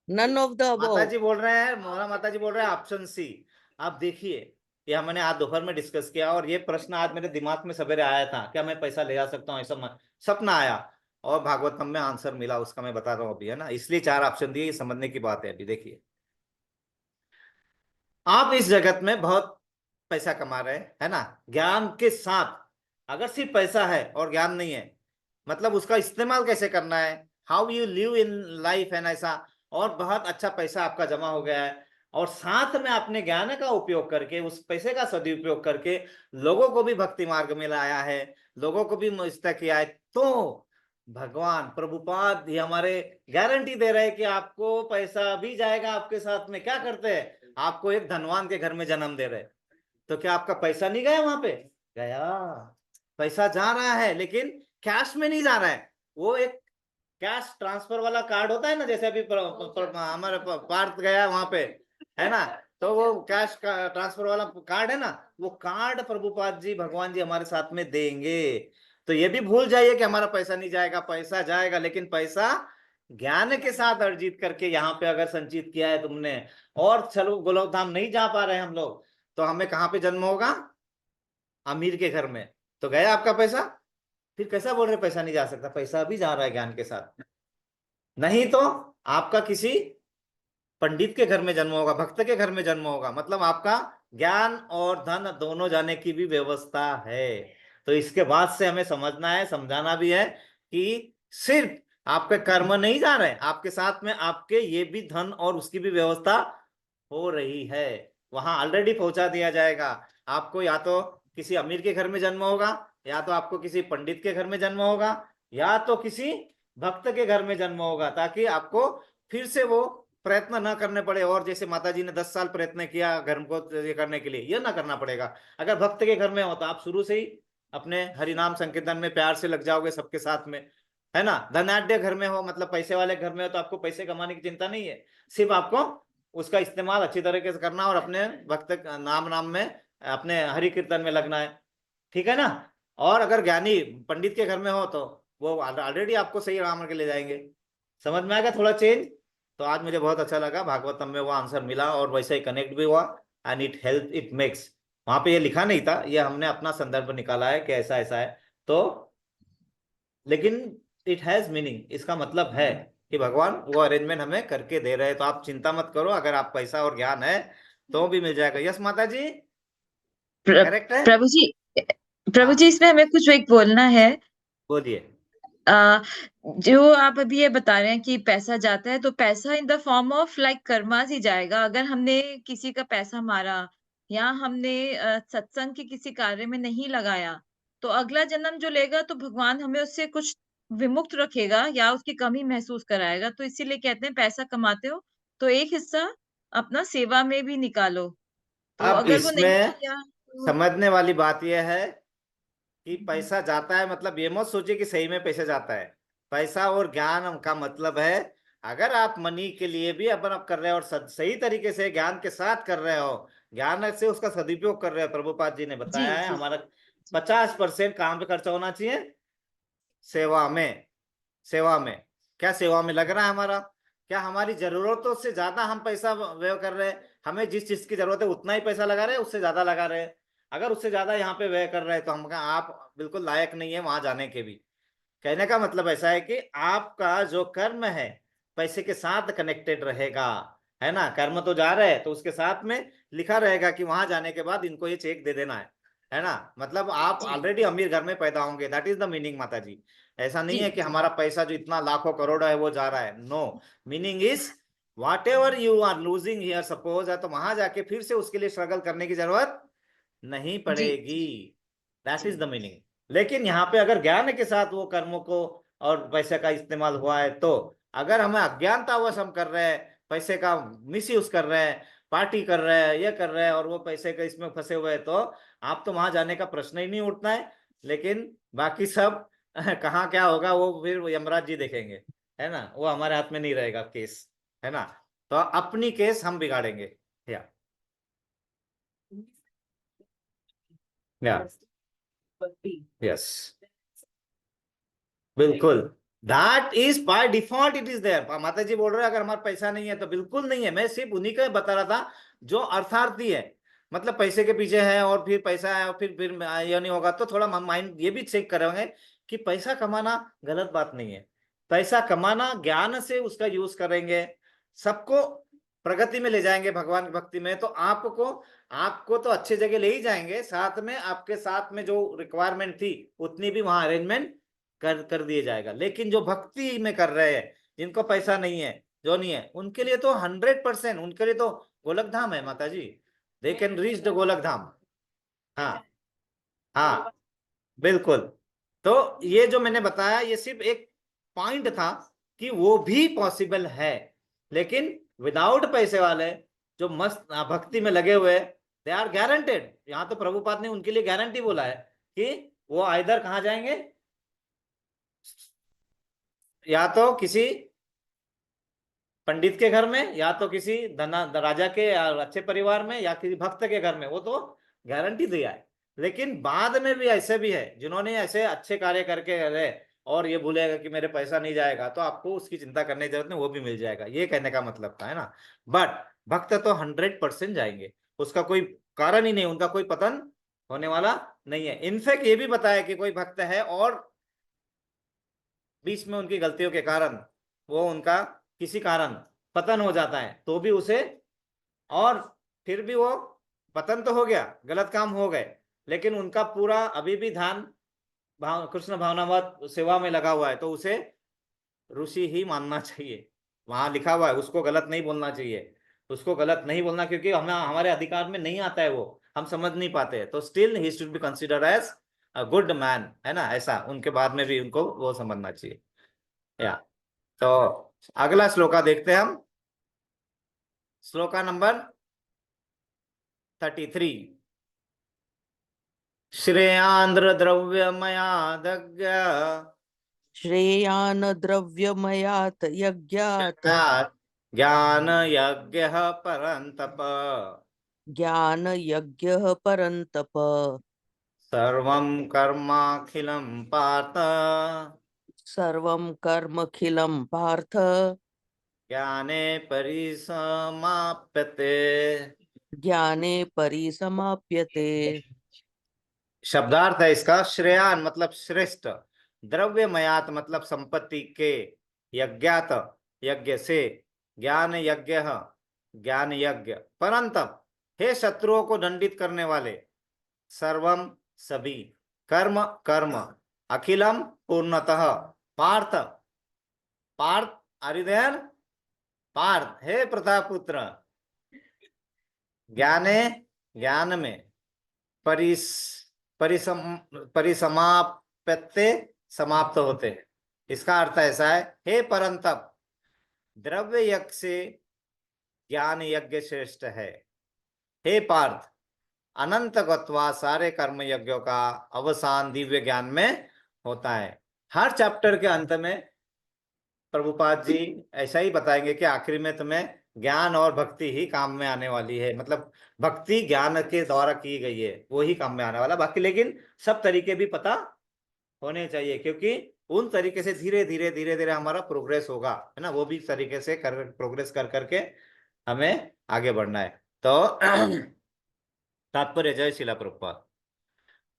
नन ऑफ द माता अबव। जी बोल रहे हैं, मोहना माता जी बोल रहे हैं ऑप्शन सी। आप देखिए, ये हमने आज दोपहर में डिस्कस किया, और ये प्रश्न आज मेरे दिमाग में सवेरे आया था, क्या मैं पैसा ले जा सकता हूँ, ऐसा सपना आया, और भागवतम में आंसर मिला उसका, मैं बता रहा हूँ अभी, है ना। इसलिए 4 ऑप्शन दिए, ये समझने की बात है। अभी देखिए, आप इस जगत में बहुत पैसा कमा रहे हैं, है ना, ज्ञान के साथ। अगर सिर्फ पैसा है और ज्ञान नहीं है, मतलब उसका इस्तेमाल कैसे करना है, how you live in life, है ना, ऐसा। और बहुत अच्छा पैसा आपका जमा हो गया है, और साथ में अपने ज्ञान का उपयोग करके, उस पैसे का सदुपयोग करके लोगों को भी भक्ति मार्ग में लाया है, लोगों को भी मुझतक किया है, तो भगवान प्रभुपाद ये हमारे गारंटी दे रहे हैं कि आपको पैसा भी जाएगा आपके साथ में। क्या करते हैं, आपको एक धनवान के घर में जन्म दे रहे। तो क्या आपका पैसा नहीं गया वहां पे? गया, पैसा जा रहा है, लेकिन कैश में नहीं जा रहा है, वो एक कैश ट्रांसफर वाला कार्ड होता है ना, जैसे अभी हमारे पार्थ गया वहां पे, है ना, तो वो कैश का ट्रांसफर वाला कार्ड है ना, वो कार्ड प्रभुपाद जी भगवान जी हमारे साथ में देंगे। तो ये भी भूल जाइए कि हमारा पैसा नहीं जाएगा, पैसा जाएगा, लेकिन पैसा ज्ञान के साथ अर्जित करके यहाँ पे अगर संचित किया है तुमने, और चलो गोलोक धाम नहीं जा पा रहे हम लोग, तो हमें कहाँ पे जन्म होगा? अमीर के घर में। तो गया आपका पैसा। फिर कैसा बोल रहे पैसा नहीं जा सकता? पैसा भी जा रहा है ज्ञान के साथ। नहीं तो आपका किसी पंडित के घर में जन्म होगा, भक्त के घर में जन्म होगा, मतलब आपका ज्ञान और धन दोनों जाने की भी व्यवस्था है। तो इसके बाद से हमें समझना है, समझाना भी है कि सिर्फ आपके कर्म नहीं जा रहे, आपके साथ में आपके ये भी धन और उसकी भी व्यवस्था हो रही है। वहां ऑलरेडी पहुंचा दिया जाएगा आपको। या तो किसी अमीर के घर में जन्म होगा, या तो आपको किसी पंडित के घर में जन्म होगा, या तो किसी भक्त के घर में जन्म होगा, ताकि आपको फिर से वो प्रयत्न न करने पड़े। और जैसे माता जी ने 10 साल प्रयत्न किया घर को ये करने के लिए, ये ना करना पड़ेगा। अगर भक्त के घर में हो तो आप शुरू से ही अपने हरिनाम संकीर्तन में प्यार से लग जाओगे सबके साथ में, है ना। धनाढ्य घर में हो, मतलब पैसे वाले घर में हो, तो आपको पैसे कमाने की चिंता नहीं है, सिर्फ आपको उसका इस्तेमाल अच्छी तरीके से करना और अपने भक्त नाम में अपने हरि कीर्तन में लगना है, ठीक है ना। और अगर ज्ञानी पंडित के घर में हो तो वो ऑलरेडी आपको सही राम के ले जाएंगे। समझ में आएगा थोड़ा चेंज। तो आज मुझे बहुत अच्छा लगा, भागवतम में वो आंसर मिला और वैसे ही कनेक्ट भी हुआ, and it help, it makes. वहां पे ये लिखा नहीं था, ये हमने अपना संदर्भ निकाला है कि ऐसा ऐसा है, तो लेकिन इट हैज मीनिंग। इसका मतलब है कि भगवान वो अरेंजमेंट हमें करके दे रहे हैं। तो आप चिंता मत करो, अगर आप पैसा और ज्ञान है तो भी मिल जाएगा। यस माता जी, करेक्ट है। प्रभु जी, प्रभु जी, हाँ इसमें हमें कुछ एक बोलना है। बोलिए। आ, जो आप अभी ये बता रहे हैं कि पैसा जाता है, तो पैसा in the form of like karmas ही जाएगा। अगर हमने किसी का पैसा मारा, या हमने सत्संग के किसी कार्य में नहीं लगाया, तो अगला जन्म जो लेगा तो भगवान हमें उससे कुछ विमुक्त रखेगा या उसकी कमी महसूस कराएगा। तो इसीलिए कहते हैं पैसा कमाते हो तो एक हिस्सा अपना सेवा में भी निकालो। तो अब अगर वो नहीं इसमें किया तो समझने वाली बात यह है कि पैसा जाता है, मतलब ये मत सोचिए कि सही में पैसा जाता है। पैसा और ज्ञान का मतलब है, अगर आप मनी के लिए भी अपन आप कर रहे हो और सही तरीके से ज्ञान के साथ कर रहे हो, ज्ञान से उसका सदुपयोग कर रहे हो, प्रभुपाद जी ने जी बताया है जी हमारा 50% काम पे खर्चा होना चाहिए, सेवा में। सेवा में क्या, सेवा में लग रहा है हमारा? क्या हमारी जरूरतों से ज्यादा हम पैसा व्यय कर रहे हैं? हमें जिस चीज की जरूरत है उतना ही पैसा लगा रहे हैं, उससे ज्यादा लगा रहे हैं? अगर उससे ज्यादा यहाँ पे व्यय कर रहे हैं तो हम आप बिल्कुल लायक नहीं है वहां जाने के भी। कहने का मतलब ऐसा है कि आपका जो कर्म है पैसे के साथ कनेक्टेड रहेगा, है ना। कर्म तो जा रहे हैं तो उसके साथ में लिखा रहेगा कि वहां जाने के बाद इनको ये चेक दे देना है ना। मतलब आप जी ऑलरेडी अमीर घर में पैदा होंगे, दैट इज द मीनिंग माता जी। ऐसा नहीं जी है कि जी हमारा पैसा जो इतना लाखों करोड़ है वो जा रहा है, no. Meaning is whatever you are losing here suppose है, तो वहां जाके फिर से उसके लिए स्ट्रगल करने की जरूरत नहीं जी पड़ेगी, दैट इज जी द मीनिंग। लेकिन यहाँ पे अगर ज्ञान के साथ वो कर्मों को और पैसे का इस्तेमाल हुआ है, तो अगर हमें अज्ञानतावश हम कर रहे हैं, पैसे का मिस यूज कर रहे हैं, पार्टी कर रहे हैं, ये कर रहे हैं, और वो पैसे का इसमें फंसे हुए हैं, तो आप तो वहां जाने का प्रश्न ही नहीं उठना है। लेकिन बाकी सब कहाँ क्या होगा वो फिर यमराज जी देखेंगे, है ना। वो हमारे हाथ में नहीं रहेगा केस, है ना। तो अपनी केस हम बिगाड़ेंगे। या यस, बिल्कुल। That is by default, it is there. माता जी बोल रहे हैं अगर हमारा पैसा नहीं है, तो बिल्कुल नहीं है। मैं सिर्फ उन्हीं का बता रहा था जो अर्थार्थी है, मतलब पैसे के पीछे है और फिर पैसा है और फिर यह नहीं होगा। तो थोड़ा माइंड ये भी चेक करेंगे कि पैसा कमाना गलत बात नहीं है। पैसा कमाना, ज्ञान से उसका यूज करेंगे, सबको प्रगति में ले जाएंगे भगवान की भक्ति में। तो आपको आपको तो अच्छे जगह ले ही जाएंगे, साथ में आपके साथ में जो रिक्वायरमेंट थी उतनी भी वहां अरेंजमेंट कर दिए जाएगा। लेकिन जो भक्ति में कर रहे हैं, जिनको पैसा नहीं है, जो नहीं है, उनके लिए तो 100%, उनके लिए तो गोलक धाम है माता जी। दे कैन रीच द गोलक धाम। हाँ हाँ बिल्कुल। तो ये जो मैंने बताया ये सिर्फ एक पॉइंट था कि वो भी पॉसिबल है। लेकिन विदाउट पैसे वाले जो मस्त भक्ति में लगे हुए, दे आर गारंटेड। यहाँ तो प्रभुपाद ने उनके लिए गारंटी बोला है कि वो आइदर कहाँ जाएंगे, या तो किसी पंडित के घर में, या तो किसी राजा के या अच्छे परिवार में, या किसी भक्त के घर में, वो तो गारंटी दिया है। लेकिन बाद में भी ऐसे भी है जिन्होंने ऐसे अच्छे कार्य करके रहे और ये भूलेगा कि मेरे पैसा नहीं जाएगा, तो आपको उसकी चिंता करने की जरूरत नहीं, वो भी मिल जाएगा, ये कहने का मतलब था, है ना। बट भक्त तो 100% जाएंगे, उसका कोई कारण ही नहीं, उनका कोई पतन होने वाला नहीं है। इनफैक्ट ये भी बताया कि कोई भक्त है और बीच में उनकी गलतियों के कारण वो उनका किसी कारण पतन हो जाता है, तो भी उसे, और फिर भी वो पतन तो हो गया, गलत काम हो गए, लेकिन उनका पूरा अभी भी ध्यान कृष्ण भावनावत सेवा में लगा हुआ है, तो उसे ऋषि ही मानना चाहिए। वहां लिखा हुआ है, उसको गलत नहीं बोलना चाहिए, उसको गलत नहीं बोलना, क्योंकि हमें हमारे अधिकार में नहीं आता है, वो हम समझ नहीं पाते, तो still he should be considered as a good man, है ना। ऐसा उनके बाद में भी उनको वो समझना चाहिए। या तो अगला श्लोका देखते हैं हम, श्लोका नंबर 33। श्रेयांद्र द्रव्यमयादज्ञ श्रेयान् द्रव्यमयात् यज्ञात् ज्ञान यज्ञ परन्तप ज्ञानयज्ञः परन्तप सर्वं कर्माखिलं पार्थ सर्वं कर्मखिलं पार्थ ज्ञाने परिसमाप्यते। ज्ञाने परिसमाप्यते। शब्दार्थ है इसका, श्रेयान मतलब श्रेष्ठ, द्रव्यमयात मतलब संपत्ति के, यज्ञात यज्ञ से, ज्ञान यज्ञ ज्ञान यज्ञ, परंतप हे शत्रुओं को दंडित करने वाले, सर्वम सभी, कर्म कर्म, अखिलम पूर्णतः, पार्थ पार्थ आरिदेर, पार्थ हे प्रतापुत्र, ज्ञाने ज्ञान में, परिस परिसम परिसमाप्यते समाप्त होते हैं। इसका अर्थ ऐसा है, हे परंतप द्रव्य यज्ञ से ज्ञान यज्ञ श्रेष्ठ है। हे पार्थ अनंत गत्वा सारे कर्म यज्ञों का अवसान दिव्य ज्ञान में होता है। हर चैप्टर के अंत में प्रभुपाद जी ऐसा ही बताएंगे कि आखिर में तुम्हें ज्ञान और भक्ति ही काम में आने वाली है, मतलब भक्ति ज्ञान के द्वारा की गई है, वो ही काम में आने वाला, बाकी लेकिन सब तरीके भी पता होने चाहिए, क्योंकि उन तरीके से धीरे धीरे धीरे धीरे हमारा प्रोग्रेस होगा, है ना। वो भी तरीके से प्रोग्रेस कर करके हमें आगे बढ़ना है। तो तात्पर्य, जय शिला प्रभुपाद।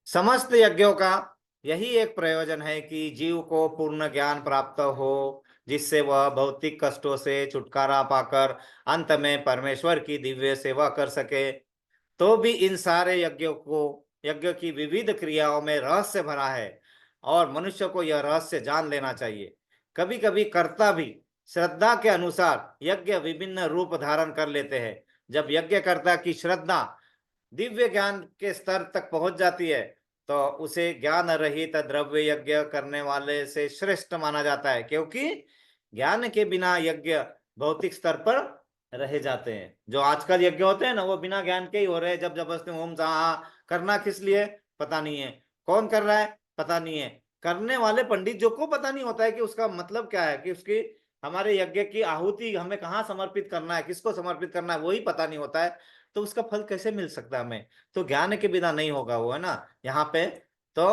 समस्त यज्ञों का यही एक प्रयोजन है कि जीव को पूर्ण ज्ञान प्राप्त हो, जिससे वह भौतिक कष्टों से छुटकारा पाकर अंत में परमेश्वर की दिव्य सेवा कर सके। तो भी इन सारे यज्ञ की विविध क्रियाओं में रहस्य भरा है, और मनुष्य को यह रहस्य जान लेना चाहिए। कभी कभी कर्ता भी श्रद्धा के अनुसार यज्ञ विभिन्न रूप धारण कर लेते हैं। जब यज्ञकर्ता की श्रद्धा दिव्य ज्ञान के स्तर तक पहुंच जाती है, तो उसे ज्ञान रहित द्रव्य यज्ञ करने वाले से श्रेष्ठ माना जाता है, क्योंकि ज्ञान के बिना यज्ञ भौतिक स्तर पर रह जाते हैं। जो आजकल यज्ञ होते हैं ना, वो बिना ज्ञान के ही हो रहे हैं, जब जबरदस्ती ओम सा करना, किस लिए पता नहीं है, कौन कर रहा है पता नहीं है, करने वाले पंडित जो को पता नहीं होता है कि उसका मतलब क्या है, कि उसकी हमारे यज्ञ की आहुति हमें कहाँ समर्पित करना है, किसको समर्पित करना है, वही पता नहीं होता है, तो उसका फल कैसे मिल सकता है हमें। तो ज्ञान के बिना नहीं होगा वो, है ना। यहाँ पे तो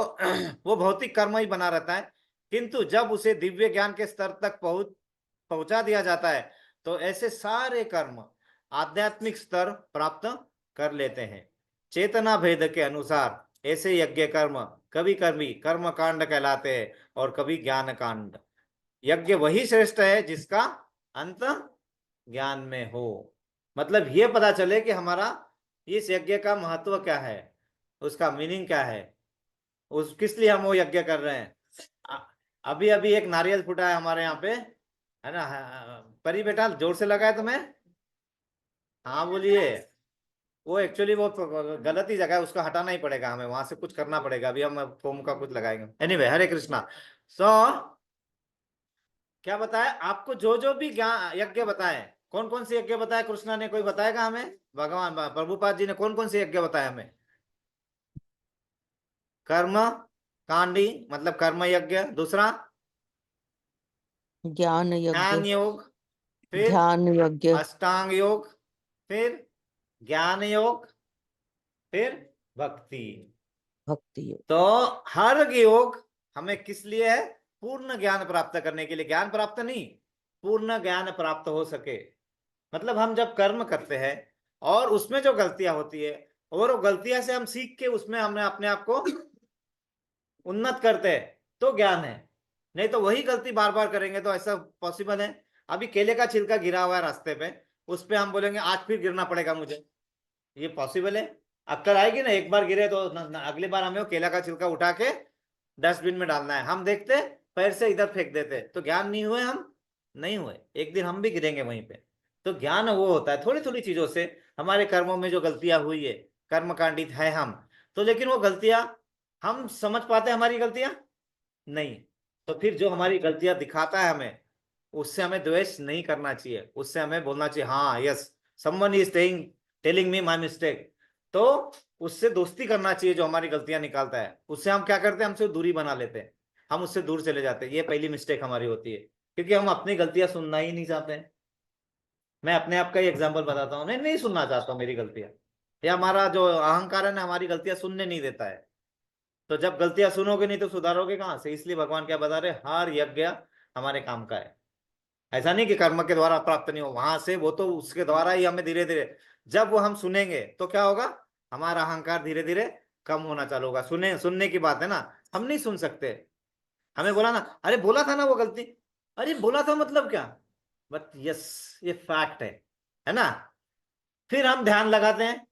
वो भौतिक कर्म ही बना रहता है, किंतु जब उसे दिव्य ज्ञान के स्तर तक पहुंचा दिया जाता है, तो ऐसे सारे कर्म आध्यात्मिक स्तर प्राप्त कर लेते हैं। चेतना भेद के अनुसार ऐसे यज्ञ कर्म कभी कभी कर्म कांड कहलाते हैं, और कभी ज्ञान कांड। यज्ञ वही श्रेष्ठ है जिसका अंत ज्ञान में हो, मतलब ये पता चले कि हमारा इस यज्ञ का महत्व क्या है, उसका मीनिंग क्या है, उस किस लिए हम वो यज्ञ कर रहे हैं। अभी अभी एक नारियल फूटा है हमारे यहाँ पे, है ना। परी बेटा जोर से लगा है तुम्हें, हाँ बोलिए। वो एक्चुअली वो गलत ही जगह है, उसको हटाना ही पड़ेगा, हमें वहां से कुछ करना पड़ेगा, अभी हम फोम का कुछ लगाएंगे। एनीवे, हरे कृष्णा। सो क्या बताया आपको, जो जो भी ज्ञान यज्ञ बताए, कौन कौन से यज्ञ बताए कृष्णा ने, कोई बताएगा हमें, भगवान प्रभुपाद जी ने कौन कौन से यज्ञ बताए हमें। कर्म कांडी मतलब कर्म यज्ञ, दूसरा ज्ञान यज्ञ, ज्ञान योग, फिर ध्यान यज्ञ, अष्टांग योग, फिर ज्ञान योग, फिर भक्ति। भक्ति योग। तो हर योग हमें किस लिए है? पूर्ण ज्ञान प्राप्त करने के लिए। ज्ञान प्राप्त नहीं, पूर्ण ज्ञान प्राप्त हो सके। मतलब हम जब कर्म करते हैं और उसमें जो गलतियां होती है और वो गलतियां से हम सीख के उसमें हमने अपने आप को उन्नत करते हैं तो ज्ञान है। नहीं तो वही गलती बार बार करेंगे तो ऐसा पॉसिबल है? अभी केले का छिलका गिरा हुआ है रास्ते पे, उस पे हम बोलेंगे आज फिर गिरना पड़ेगा मुझे, ये पॉसिबल है? अक्कल आएगी ना? एक बार गिरे तो अगली बार हमें वो केला का छिलका उठा के डस्टबिन में डालना है। हम देखते पैर से इधर फेंक देते, तो ज्ञान नहीं हुए हम? नहीं हुए। एक दिन हम भी गिरेंगे वहीं पे। तो ज्ञान वो होता है थोड़ी थोड़ी चीजों से। हमारे कर्मों में जो गलतियां हुई है, कर्मकांडित है हम, तो लेकिन वो गलतियां हम समझ पाते हैं हमारी गलतियां? नहीं। तो फिर जो हमारी गलतियां दिखाता है हमें, उससे हमें द्वेष नहीं करना चाहिए, उससे हमें बोलना चाहिए हाँ yes someone is telling me my mistake. तो उससे दोस्ती करना चाहिए जो हमारी गलतियां निकालता है। उससे हम क्या करते हैं? हमसे दूरी बना लेते हैं, हम उससे दूर चले जाते हैं। ये पहली मिस्टेक हमारी होती है, क्योंकि हम अपनी गलतियां सुनना ही नहीं चाहते हैं। मैं अपने आप का ही एग्जाम्पल बताता हूँ, नहीं सुनना चाहता हूँ मेरी गलतियां, या हमारा जो अहंकार है ना हमारी गलतियां सुनने नहीं देता है। तो जब गलतियां सुनोगे नहीं तो सुधारोगे कहाँ से? इसलिए भगवान क्या बता रहे? हर यज्ञ हमारे काम का है। ऐसा नहीं कि कर्म के द्वारा प्राप्त नहीं हो, वहां से वो तो उसके द्वारा ही हमें धीरे धीरे, जब वो हम सुनेंगे तो क्या होगा? हमारा अहंकार धीरे धीरे कम होना चालू होगा। सुनने की बात है ना, हम नहीं सुन सकते। हमें बोला ना, अरे बोला था ना वो गलती, अरे बोला था मतलब क्या? बट यस, ये फैक्ट है ना? फिर हम ध्यान लगाते हैं,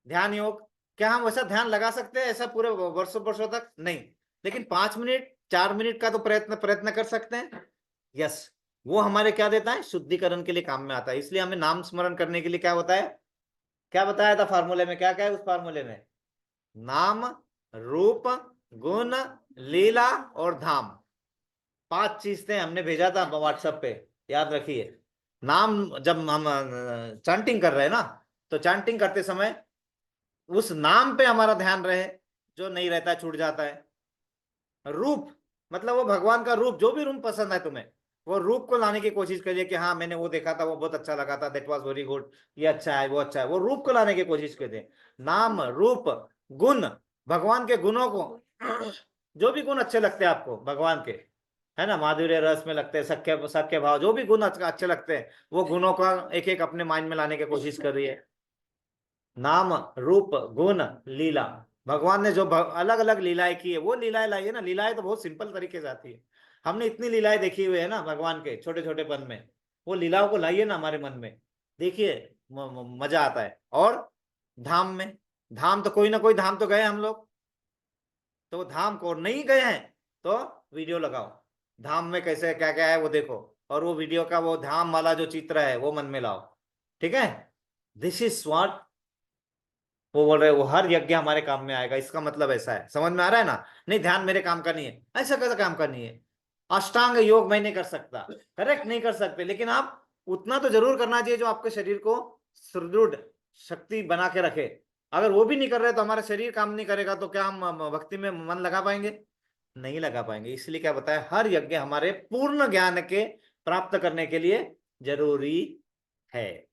ध्यान योग। क्या हम वैसा ध्यान लगा सकते हैं ऐसा पूरे वर्षों वर्षों तक? नहीं, लेकिन 5 मिनट 4 मिनट का तो प्रयत्न प्रयत्न कर सकते हैं। यस, वो हमारे क्या देता है? शुद्धिकरण के लिए काम में आता है। इसलिए हमें नाम स्मरण करने के लिए क्या होता है? क्या बताया था फार्मूले में? क्या क्या है उस फार्मूले में? नाम, रूप, गुण, लीला और धाम। 5 चीज थे, हमने भेजा था व्हाट्सएप पे, याद रखिए। नाम, जब हम चैंटिंग कर रहे हैं ना, तो चैंटिंग करते समय उस नाम पे हमारा ध्यान रहे, जो नहीं रहता छूट जाता है। रूप मतलब वो भगवान का रूप, जो भी रूप पसंद है तुम्हें, वो रूप को लाने की कोशिश करिए कि हाँ मैंने वो देखा था, वो बहुत अच्छा लगा था, दैट वाज वेरी गुड, ये अच्छा है, वो अच्छा है। वो रूप को लाने की कोशिश करिए। नाम, रूप, गुण, भगवान के गुणों को, जो भी गुण अच्छे लगते हैं आपको भगवान के, है ना, माधुर्य रस में लगते हैं, सख्य सख्य भाव, जो भी गुण अच्छे लगते हैं, वो गुणों का एक एक अपने माइंड में लाने की कोशिश करिए। नाम, रूप, गुण, लीला। भगवान ने जो अलग अलग लीलाएं की है, वो लीलाएं लाई है ना। लीलाएं तो बहुत सिंपल तरीके से आती है। हमने इतनी लीलाएं देखी हुई है ना भगवान के छोटे छोटे पन में। वो लीलाओं को लाइए ना हमारे मन में, देखिए मजा आता है। और धाम में, धाम तो कोई ना कोई धाम तो गए हम लोग। तो धाम को नहीं गए हैं तो वीडियो लगाओ, धाम में कैसे क्या क्या है वो देखो, और वो वीडियो का वो धाम वाला जो चित्र है वो मन में लाओ। ठीक है? दिस इज व्हाट वो बोल रहे हैं। वो हर यज्ञ हमारे काम में आएगा, इसका मतलब ऐसा है। समझ में आ रहा है ना? नहीं ध्यान मेरे काम का नहीं है, ऐसा कैसा काम का नहीं है? अष्टांग योग मैं नहीं कर सकता, करेक्ट, नहीं कर सकते, लेकिन आप उतना तो जरूर करना चाहिए जो आपके शरीर को सुदृढ़ शक्ति बना के रखे। अगर वो भी नहीं कर रहे तो हमारा शरीर काम नहीं करेगा, तो क्या हम भक्ति में मन लगा पाएंगे? नहीं लगा पाएंगे। इसलिए क्या बताया? हर यज्ञ हमारे पूर्ण ज्ञान के प्राप्त करने के लिए जरूरी है।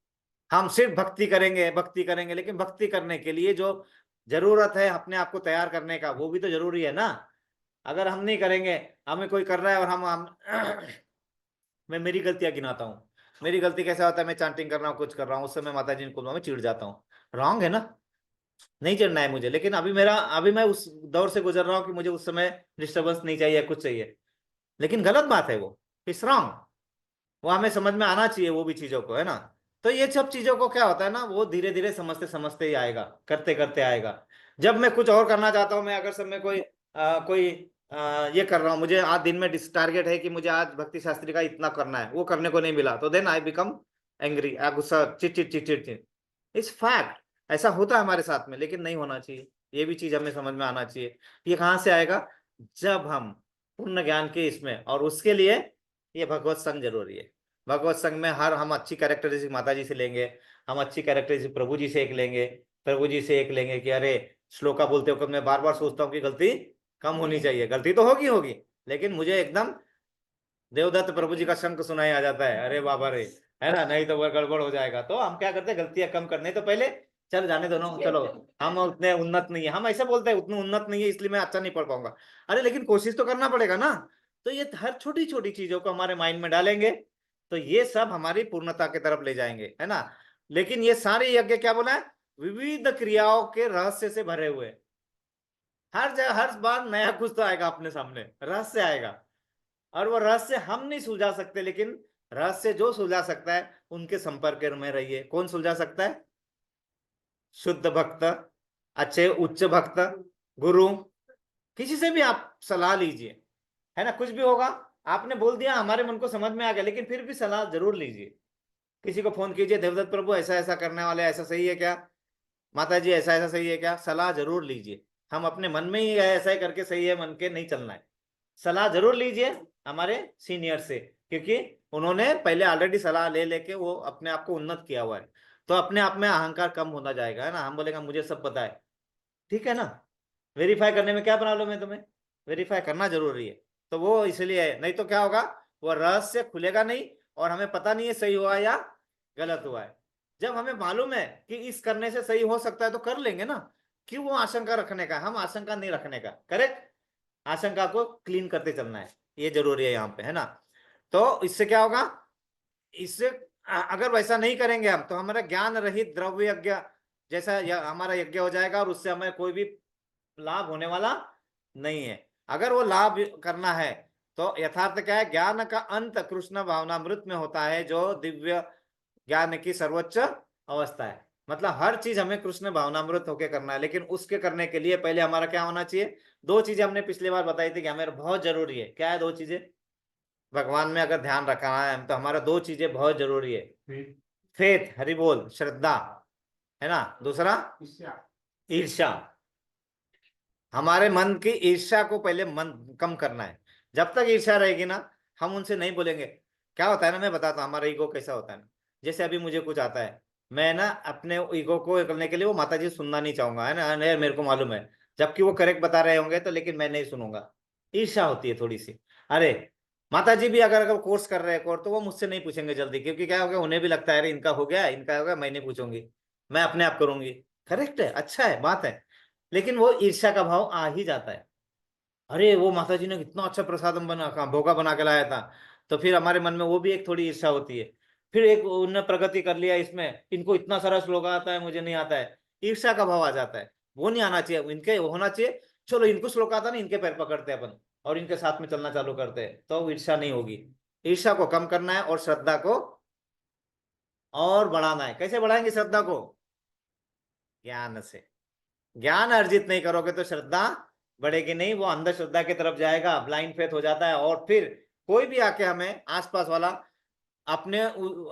हम सिर्फ भक्ति करेंगे, लेकिन भक्ति करने के लिए जो जरूरत है अपने आप को तैयार करने का, वो भी तो जरूरी है ना। अगर हम नहीं करेंगे, हमें कोई कर रहा है और हम मैं मेरी गलतियां गिनाता हूँ। मेरी गलती कैसा होता है? मैं चैंटिंग कर रहा हूँ, कुछ कर रहा हूँ, उस समय माता जी को मैं चिढ़ जाता हूँ। रॉन्ग है ना? नहीं चिढ़ना है मुझे, लेकिन अभी मैं उस दौर से गुजर रहा हूँ कि मुझे उस समय डिस्टर्बेंस नहीं चाहिए, कुछ चाहिए, लेकिन गलत बात है वो, इट्स रॉन्ग। वो हमें समझ में आना चाहिए वो भी चीजों को, है ना? तो ये सब चीजों को क्या होता है ना, वो धीरे धीरे समझते समझते ही आएगा, करते करते आएगा। जब मैं कुछ और करना चाहता हूँ, मैं अगर सब में ये कर रहा हूँ, मुझे आज दिन में टारगेट है कि मुझे आज भक्ति शास्त्री का इतना करना है, वो करने को नहीं मिला, तो देन आई बिकम एंग्री, आ गुस्सा, chit chit chit chit chit. It's fact, ऐसा होता है हमारे साथ में, लेकिन नहीं होना चाहिए। ये भी चीज हमें समझ में आना चाहिए। ये कहाँ से आएगा? जब हम पूर्ण ज्ञान के इसमें, और उसके लिए ये भगवत संग जरूरी है। भगवत संग में हम अच्छी कैरेक्टरिस्टिक माता जी से लेंगे, हम अच्छी कैरेक्टरिस्टिक प्रभु जी से एक लेंगे, प्रभु जी से एक लेंगे कि अरे श्लोका बोलते वक्त मैं बार बार सोचता हूँ कि गलती कम होनी चाहिए। गलती तो होगी होगी, लेकिन मुझे एकदम देवदत्त प्रभु जी का शंख सुनाई आ जाता है, अरे बाबा रे, है ना, नहीं तो वो गड़बड़ हो जाएगा। तो हम क्या करते हैं, गलतियां कम करने तो पहले चल जाने दो ना, चलो हम उतने उन्नत नहीं है, हम ऐसे बोलते हैं उतने उन्नत नहीं है इसलिए मैं अच्छा नहीं पढ़ पाऊंगा। अरे लेकिन कोशिश तो करना पड़ेगा ना। तो ये हर छोटी छोटी चीजों को हमारे माइंड में डालेंगे तो ये सब हमारी पूर्णता की तरफ ले जाएंगे, है ना। लेकिन ये सारे यज्ञ क्या बोला है, विविध क्रियाओं के रहस्य से भरे हुए। हर जगह हर बार नया कुछ तो आएगा अपने सामने, रहस्य आएगा, और वो रहस्य हम नहीं सुलझा सकते, लेकिन रहस्य जो सुलझा सकता है उनके संपर्क में रहिए। कौन सुलझा सकता है, शुद्ध भक्त, अच्छे उच्च भक्त, गुरु, किसी से भी आप सलाह लीजिए, है ना। कुछ भी होगा, आपने बोल दिया हमारे मन को समझ में आ गया, लेकिन फिर भी सलाह जरूर लीजिए। किसी को फोन कीजिए, देवदत्त प्रभु ऐसा ऐसा करने वाले, ऐसा सही है क्या, माता जी ऐसा ऐसा सही है क्या, सलाह जरूर लीजिए। हम अपने मन में ही ऐसा ही करके सही है मन के नहीं चलना है, सलाह जरूर लीजिए हमारे सीनियर से, क्योंकि उन्होंने पहले ऑलरेडी सलाह ले लेके वो अपने आप को उन्नत किया हुआ है। तो अपने आप में अहंकार कम होता जाएगा, है ना। हम बोलेगा मुझे सब पता है, ठीक है ना। वेरीफाई करने में क्या प्रॉब्लम है तुम्हें, वेरीफाई करना जरूरी है। तो वो इसलिए है, नहीं तो क्या होगा, वो रहस्य खुलेगा नहीं और हमें पता नहीं है सही हुआ या गलत हुआ है। जब हमें मालूम है कि इस करने से सही हो सकता है तो कर लेंगे ना। क्यों वो आशंका रखने का, हम आशंका नहीं रखने का, करेक्ट। आशंका को क्लीन करते चलना है, ये जरूरी है यहाँ पे, है ना। तो इससे क्या होगा, इससे अगर वैसा नहीं करेंगे हम तो हमारा ज्ञान रहित द्रव्य यज्ञ जैसा हमारा यज्ञ हो जाएगा, और उससे हमें कोई भी लाभ होने वाला नहीं है। अगर वो लाभ करना है तो यथार्थ क्या है, ज्ञान का अंत कृष्ण भावनामृत में होता है, जो दिव्य ज्ञान की सर्वोच्च अवस्था है। मतलब हर चीज हमें कृष्ण भावनामृत होकर करना है, लेकिन उसके करने के लिए पहले हमारा क्या होना चाहिए, दो चीजें हमने पिछली बार बताई थी कि हमें बहुत जरूरी है। क्या है दो चीजें, भगवान में अगर ध्यान रखना है तो हमारा दो चीजें बहुत जरूरी है, फेथ, हरि बोल, श्रद्धा, है ना। दूसरा ईर्ष्या, हमारे मन की ईर्ष्या को पहले मन कम करना है। जब तक ईर्ष्या रहेगी ना, हम उनसे नहीं बोलेंगे। क्या होता है ना, मैं बताता हूँ हमारा ईगो कैसा होता है ना। जैसे अभी मुझे कुछ आता है, मैं ना अपने ईगो को करने के लिए वो माता जी सुनना नहीं चाहूंगा, है ना, नहीं मेरे को मालूम है, जबकि वो करेक्ट बता रहे होंगे तो, लेकिन मैं नहीं सुनूंगा। ईर्ष्या होती है थोड़ी सी। अरे माता जी भी अगर कोर्स कर रहे हैं कोर्स, तो वो मुझसे नहीं पूछेंगे जल्दी, क्योंकि क्या हो गया, उन्हें भी लगता है अरे इनका हो गया, इनका हो गया, मैं नहीं पूछूंगी, मैं अपने आप करूंगी। करेक्ट है, अच्छा है, बात है। लेकिन वो ईर्ष्या का भाव आ ही जाता है। अरे वो माता जी ने कितना अच्छा प्रसादम भोगा बना के लाया था, तो फिर हमारे मन में वो भी एक थोड़ी ईर्ष्या होती है। फिर एक उन्होंने प्रगति कर लिया इसमें, इनको इतना सारा श्लोक आता है, मुझे नहीं आता है, ईर्ष्या का भाव आ जाता है। वो नहीं आना चाहिए, इनके होना चाहिए, चलो इनको श्लोक आता नहीं, इनके पैर पकड़ते हैं अपन और इनके साथ में चलना चालू करते हैं, तो ईर्ष्या नहीं होगी। ईर्ष्या को कम करना है और श्रद्धा को और बढ़ाना है। कैसे बढ़ाएंगे श्रद्धा को, ज्ञान से। ज्ञान अर्जित नहीं करोगे तो श्रद्धा बढ़ेगी नहीं, वो अंधश्रद्धा की तरफ जाएगा, ब्लाइंड फेथ हो जाता है। और फिर कोई भी आके हमें आसपास वाला अपने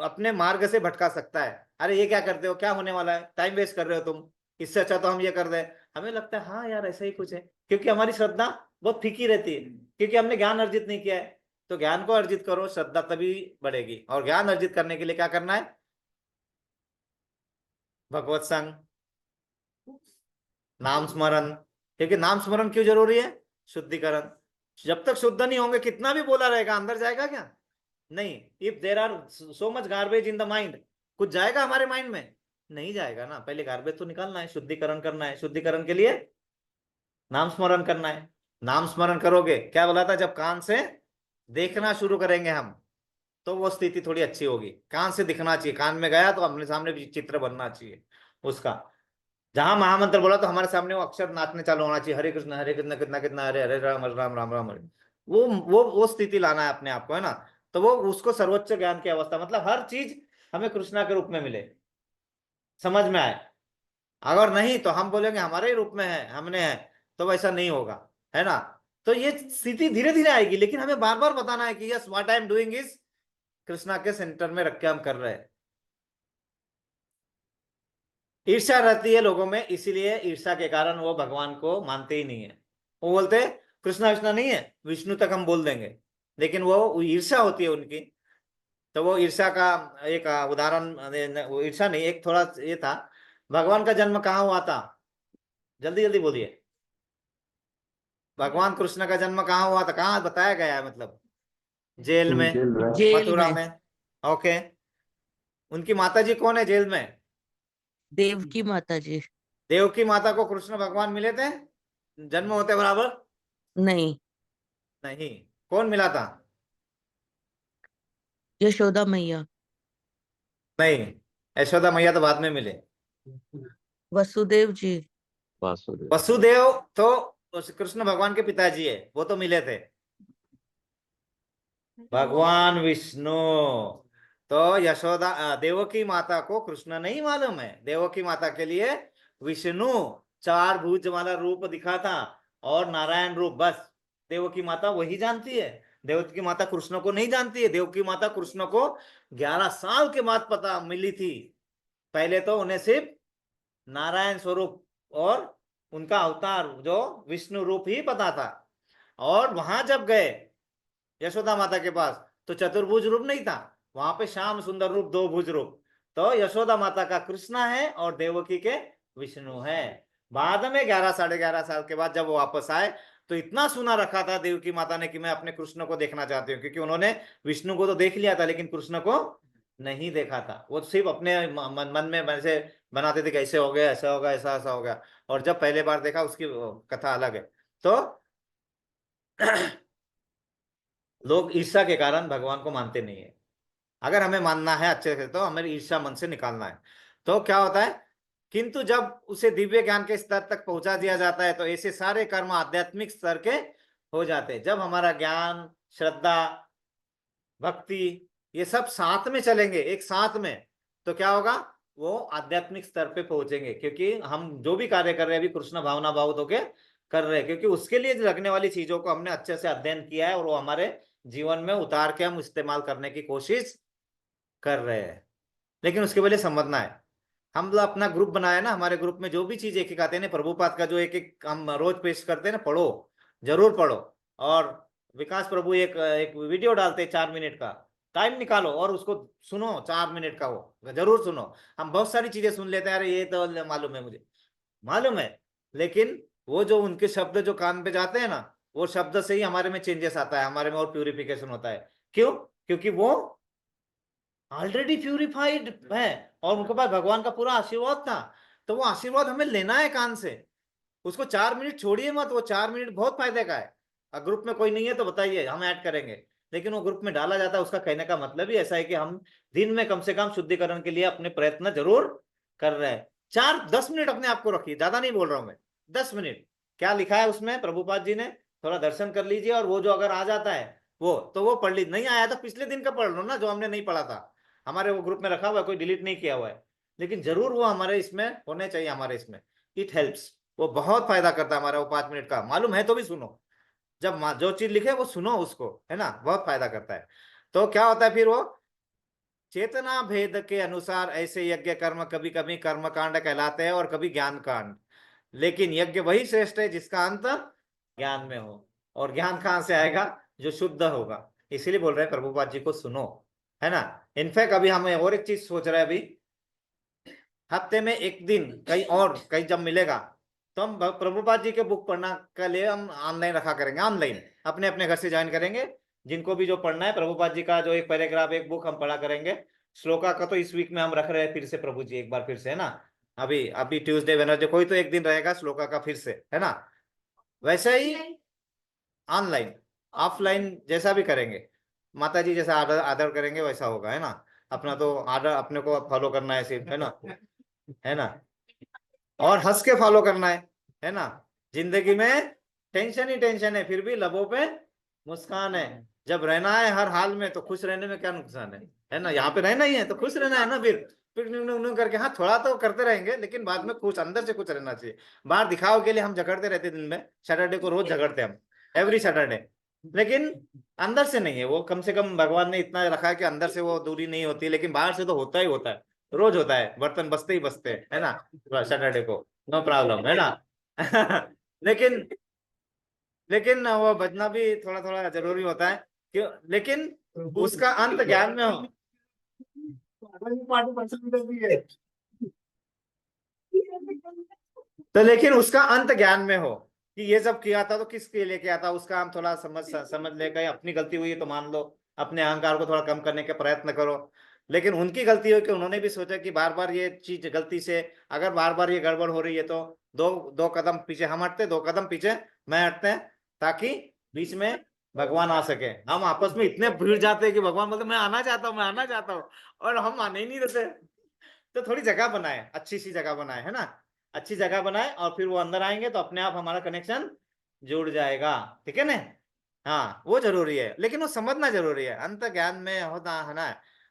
अपने मार्ग से भटका सकता है। अरे ये क्या करते हो, क्या होने वाला है, टाइम वेस्ट कर रहे हो तुम, इससे अच्छा तो हम ये कर दें। हमें लगता है हाँ यार ऐसा ही कुछ है, क्योंकि हमारी श्रद्धा बहुत फीकी रहती है, क्योंकि हमने ज्ञान अर्जित नहीं किया है। तो ज्ञान को अर्जित करो, श्रद्धा तभी बढ़ेगी। और ज्ञान अर्जित करने के लिए क्या करना है, भगवत संग, नाम स्मरण। क्योंकि नाम स्मरण क्यों जरूरी है, शुद्धिकरण। जब तक शुद्ध नहीं होंगे कितना भी बोला रहेगा, अंदर जाएगा क्या, नहीं। If there are so much garbage in the mind, कुछ जाएगा हमारे माइंड में, नहीं जाएगा ना। पहले गार्बेज तो निकालना है, शुद्धिकरण करना है। शुद्धिकरण के लिए नाम स्मरण करना है। नाम स्मरण करोगे, क्या बोला था, जब कान से देखना शुरू करेंगे हम तो वो स्थिति थोड़ी अच्छी होगी। कान से दिखना चाहिए, कान में गया तो अपने सामने भी चित्र बनना चाहिए उसका। जहां महामंत्र बोला तो हमारे सामने वो अक्षर नाचने चालू होना चाहिए, हरे कृष्ण कितना कितना हरे हरे राम राम राम राम हरे। वो स्थिति लाना है अपने आप को, है ना। तो वो उसको सर्वोच्च ज्ञान की अवस्था, मतलब हर चीज हमें कृष्णा के रूप में मिले, समझ में आए। अगर नहीं तो हम बोलेंगे हमारे ही रूप में है, हमने है, तो वैसा नहीं होगा, है ना। तो ये स्थिति धीरे धीरे आएगी, लेकिन हमें बार बार बताना है कि yes what I am doing is Krishna के सेंटर में रख के हम कर रहे हैं। ईर्ष्या रहती है लोगों में, इसीलिए ईर्ष्या के कारण वो भगवान को मानते ही नहीं है। वो बोलते हैं कृष्णा विष्णु नहीं है, विष्णु तक हम बोल देंगे, लेकिन वो ईर्ष्या होती है उनकी। तो वो ईर्ष्या का एक उदाहरण, वो ईर्ष्या नहीं, एक थोड़ा ये था, भगवान का जन्म कहाँ हुआ था, जल्दी जल्दी बोलिए। भगवान कृष्ण का जन्म कहाँ हुआ था, कहाँ बताया गया है, मतलब जेल में, जेल मथुरा में। में। ओके, उनकी माता जी कौन है जेल में? देव की माता जी। देव की माता को कृष्ण भगवान मिले थे जन्म होते बराबर? नहीं, नहीं। कौन मिला था? यशोदा मैया। नहीं, यशोदा मैया तो बाद में मिले। वसुदेव जी। वसुदेव तो उस कृष्ण भगवान के पिताजी है, वो तो मिले थे। भगवान विष्णु। तो यशोदा देवकी माता को कृष्ण नहीं मालूम है, देवकी माता के लिए विष्णु चार भुज वाला रूप दिखा था और नारायण रूप, बस देवकी माता वही जानती है। देवकी माता कृष्ण को नहीं जानती है। देवकी माता कृष्ण को 11 साल के बाद पता मिली थी। पहले तो उन्हें सिर्फ नारायण स्वरूप और उनका अवतार जो विष्णु रूप ही पता था। और वहां जब गए यशोदा माता के पास तो चतुर्भुज रूप नहीं था, वहां पे श्याम सुंदर रूप, दो भुज रूप। तो यशोदा माता का कृष्णा है और देवकी के विष्णु है। बाद में 11 साढ़े 11 साल के बाद जब वो वापस आए तो इतना सुना रखा था देवकी माता ने कि मैं अपने कृष्ण को देखना चाहती हूँ, क्योंकि उन्होंने विष्णु को तो देख लिया था लेकिन कृष्ण को नहीं देखा था। वो सिर्फ अपने मन में वैसे बनाते थे, कैसे हो गया, ऐसा होगा, ऐसा ऐसा हो गया। और जब पहले बार देखा उसकी कथा अलग है। तो लोग ईर्ष्या के कारण भगवान को मानते नहीं है। अगर हमें मानना है अच्छे से तो हमें ईर्ष्या मन से निकालना है। तो क्या होता है, किंतु जब उसे दिव्य ज्ञान के स्तर तक पहुंचा दिया जाता है तो ऐसे सारे कर्म आध्यात्मिक स्तर के हो जाते हैं। जब हमारा ज्ञान, श्रद्धा, भक्ति ये सब साथ में चलेंगे, एक साथ में, तो क्या होगा, वो आध्यात्मिक स्तर पे पहुंचेंगे। क्योंकि हम जो भी कार्य कर रहे हैं अभी कृष्ण भावना भावित होके कर रहे हैं, क्योंकि उसके लिए लगने वाली चीजों को हमने अच्छे से अध्ययन किया है और वो हमारे जीवन में उतार के हम इस्तेमाल करने की कोशिश कर रहे हैं। लेकिन उसके पहले समझना है, हम लोग अपना ग्रुप बनाया ना, हमारे ग्रुप में जो भी चीज एक एक आते हैं ना, प्रभुपाद का जो एक एक हम रोज पेश करते हैं ना, पढ़ो, जरूर पढ़ो। और विकास प्रभु एक एक वीडियो डालते हैं 4 मिनट का, टाइम निकालो और उसको सुनो, 4 मिनट का वो जरूर सुनो। हम बहुत सारी चीजें सुन लेते हैं, अरे ये तो मालूम है, मुझे मालूम है, लेकिन वो जो उनके शब्द जो कान पे जाते हैं ना, वो शब्द से ही हमारे में चेंजेस आता है, हमारे में और प्यूरिफिकेशन होता है। क्यों? क्योंकि वो ऑलरेडी प्यूरिफाइड है और उनके पास भगवान का पूरा आशीर्वाद था। तो वो आशीर्वाद हमें लेना है कान से। उसको 4 मिनट छोड़िए मत, वो 4 मिनट बहुत फायदे का है। अगर ग्रुप में कोई नहीं है तो बताइए, हम ऐड करेंगे। लेकिन वो ग्रुप में डाला जाता है, उसका कहने का मतलब ही ऐसा है कि हम दिन में कम से कम शुद्धिकरण के लिए अपने प्रयत्न जरूर कर रहे हैं। 4-10 मिनट अपने आप को रखिए, ज्यादा नहीं बोल रहा हूं मैं, 10 मिनट। क्या लिखा है उसमें प्रभुपाद जी ने, थोड़ा दर्शन कर लीजिए। और वो जो अगर आ जाता है वो तो वो पढ़ लीजिए, नहीं आया तो पिछले दिन का पढ़ लो ना, जो हमने नहीं पढ़ा था। हमारे वो ग्रुप में रखा हुआ है, कोई डिलीट नहीं किया हुआ है, लेकिन जरूर वो हमारे इसमें होने चाहिए, हमारे इसमें। इट हेल्प्स, वो बहुत फायदा करता है हमारा। वो 5 मिनट का मालूम है तो भी सुनो, जब जो चीज लिखे वो सुनो उसको, है ना, बहुत फायदा करता है। तो क्या होता है फिर, वो चेतना भेद के अनुसार ऐसे यज्ञ कर्म कभी कभी कर्म कांड कहलाते हैं और कभी ज्ञान कांड। लेकिन यज्ञ वही श्रेष्ठ है जिसका अंत ज्ञान में हो। और ज्ञान कहाँ से आएगा? जो शुद्ध होगा। इसीलिए बोल रहे हैं प्रभुपाद जी को सुनो, है ना। इनफैक्ट अभी हमें और एक चीज सोच रहे हैं, अभी हफ्ते में एक दिन कहीं और कहीं जब मिलेगा तो हम प्रभुपाद जी के बुक पढ़ना के लिए हम ऑनलाइन रखा करेंगे, ऑनलाइन अपने अपने घर से ज्वाइन करेंगे। जिनको भी जो पढ़ना है प्रभुपाद जी का जो एक पैराग्राफ एक बुक हम पढ़ा करेंगे। श्लोका का तो इस वीक में हम रख रहे हैं फिर से, प्रभु जी एक बार फिर से, है ना। अभी अभी ट्यूसडे वेडनेसडे कोई तो एक दिन रहेगा श्लोका का फिर से, है ना। वैसे ही ऑनलाइन ऑफलाइन जैसा भी करेंगे, माता जी जैसा आदर आदर करेंगे वैसा होगा, है ना। अपना तो आदर अपने को फॉलो करना है सिर्फ, है ना, है ना। और हंस के फॉलो करना है ना। जिंदगी में टेंशन ही टेंशन है, फिर भी लबों पे मुस्कान है। जब रहना है हर हाल में तो खुश रहने में क्या नुकसान है ना। यहाँ पे रहना ही है तो खुश रहना है ना। फिर न्यू न्यू न्यू करके, हाँ थोड़ा तो करते रहेंगे लेकिन बाद में खुश, अंदर से कुछ रहना चाहिए। बाहर दिखाव के लिए हम झगड़ते रहते दिन में, सैटरडे को रोज झगड़ते हम, एवरी सैटरडे। लेकिन अंदर से नहीं है वो, कम से कम भगवान ने इतना रखा है कि अंदर से वो दूरी नहीं होती। लेकिन बाहर से तो होता ही होता है, रोज होता है, बर्तन बसते ही बसते है ना सैटरडे को, नो प्रॉब्लम, है ना। लेकिन लेकिन वो बजना भी थोड़ा थोड़ा जरूरी होता है, क्यों? लेकिन उसका अंत ज्ञान में हो। तो लेकिन उसका अंत ज्ञान में हो कि ये सब किया था तो किसके लिए किया था, उसका हम थोड़ा समझ ले गए। अपनी गलती हुई है तो मान लो, अपने अहंकार को थोड़ा कम करने का प्रयत्न करो। लेकिन उनकी गलती हो कि उन्होंने भी सोचा कि बार बार ये चीज गलती से, अगर बार बार ये गड़बड़ हो रही है तो दो दो कदम पीछे हम हटते, 2 कदम पीछे मैं हटते हैं, ताकि बीच में भगवान आ सके। हम आपस में इतने भीड़ जाते हैं कि भगवान बोलते मैं आना चाहता हूँ, मैं आना चाहता हूँ, और हम आने ही नहीं देते। तो थोड़ी जगह बनाए, अच्छी सी जगह बनाए, है ना, अच्छी जगह बनाए, और फिर वो अंदर आएंगे तो अपने आप हमारा कनेक्शन जुड़ जाएगा। ठीक है ना? हाँ, वो जरूरी है, लेकिन वो समझना जरूरी है, अंत ज्ञान में होता है ना।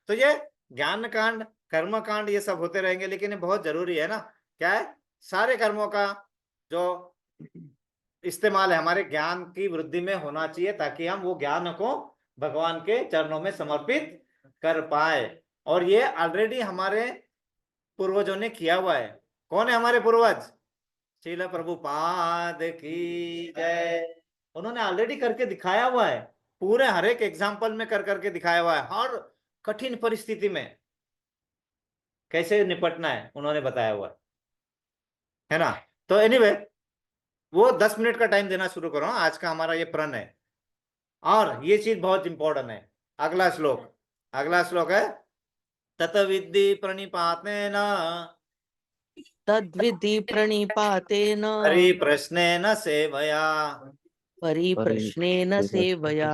तो ये ज्ञान कांड, कर्म कांड, ये सब होते रहेंगे, लेकिन ये बहुत जरूरी है ना। क्या है? सारे कर्मों का जो इस्तेमाल है हमारे ज्ञान की वृद्धि में होना चाहिए, ताकि हम वो ज्ञान को भगवान के चरणों में समर्पित कर पाए। और ये ऑलरेडी हमारे पूर्वजों ने किया हुआ है। कौन है हमारे पूर्वज? श्रील प्रभुपाद की जय। उन्होंने ऑलरेडी करके दिखाया हुआ है, पूरे हर एक एग्जाम्पल में कर करके दिखाया हुआ है। हर कठिन परिस्थिति में कैसे निपटना है उन्होंने बताया हुआ है ना। तो एनीवे, वो 10 मिनट का टाइम देना शुरू करो। आज का हमारा ये प्रण है, और ये चीज बहुत इंपॉर्टेंट है। अगला श्लोक है तत्विद्धि प्रणिपातेन तद्विधि प्रणिपातेन परिप्रश्नेन सेवया परिप्रश्नेन सेवया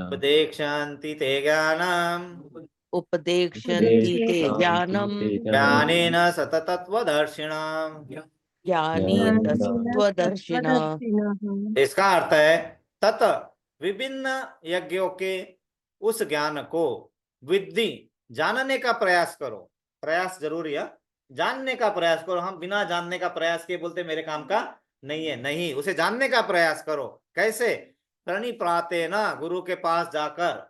उपदेक्षन्ति ते ज्ञानम् उपदेक्ष्यन्ति ते ज्ञानम् ज्ञानेन सततत्वदर्शिणाम्। ज्ञानी तत्त्वदर्शिनः। इसका अर्थ है तत् विभिन्न यज्ञों के उस ज्ञान को विद्धि जानने का प्रयास करो। प्रयास जरूरी है, जानने का प्रयास करो। हम बिना जानने का प्रयास किए बोलते मेरे काम का नहीं है, नहीं, उसे जानने का प्रयास करो। कैसे? प्रणिपाते ना, गुरु के पास जाकर।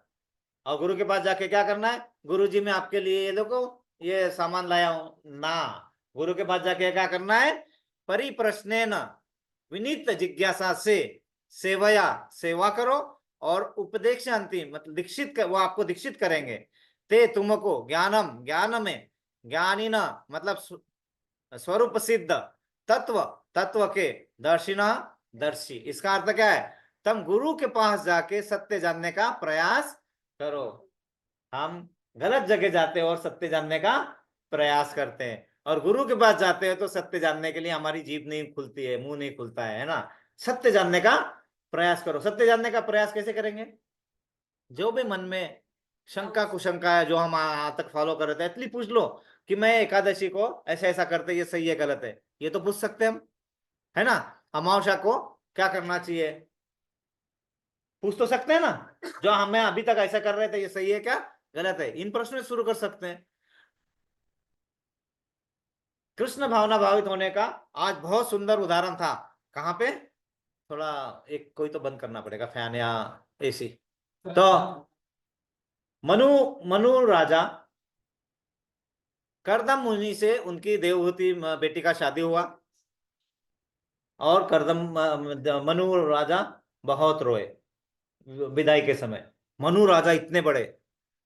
और गुरु के पास जाके क्या करना है? गुरु जी मैं आपके लिए ये देखो ये सामान लाया हूं ना। गुरु के पास जाके क्या करना है? परिप्रश्नेन, विनीत जिज्ञासा से, सेवया, सेवा करो, और उपदेक्षन्ति मतलब दीक्षित वो आपको दीक्षित करेंगे। ते तुमको ज्ञानम, ज्ञान में, ज्ञानिना मतलब स्वरूप सिद्ध, तत्व, तत्व के, दर्शिना, दर्शी। इसका अर्थ क्या है? तुम गुरु के पास जाके सत्य जानने का प्रयास करो। हम गलत जगह जाते हैं और सत्य जानने का प्रयास करते हैं, और गुरु के पास जाते हैं तो सत्य जानने के लिए हमारी जीभ नहीं खुलती है, मुंह नहीं खुलता है ना। सत्य जानने का प्रयास करो। सत्य जानने का प्रयास कैसे करेंगे? जो भी मन में शंका कुशंका है, जो हम आज तक फॉलो कर रहे थे, एटलीस्ट पूछ लो कि मैं एकादशी को ऐसा ऐसा करते, ये सही है गलत है, ये तो पूछ सकते हैं हम, है ना। अमावस्या को क्या करना चाहिए, पूछ तो सकते हैं ना। जो हमें अभी तक ऐसा कर रहे थे, ये सही है क्या गलत है, इन प्रश्नों से शुरू कर सकते हैं। कृष्ण भावना भावित होने का आज बहुत सुंदर उदाहरण था। कहाँ पे? थोड़ा एक कोई तो बंद करना पड़ेगा फैन या एसी। तो मनु राजा करदम मुनि से उनकी देवहूति बेटी का शादी हुआ, और मनु राजा बहुत रोए विदाई के समय। मनु राजा इतने बड़े,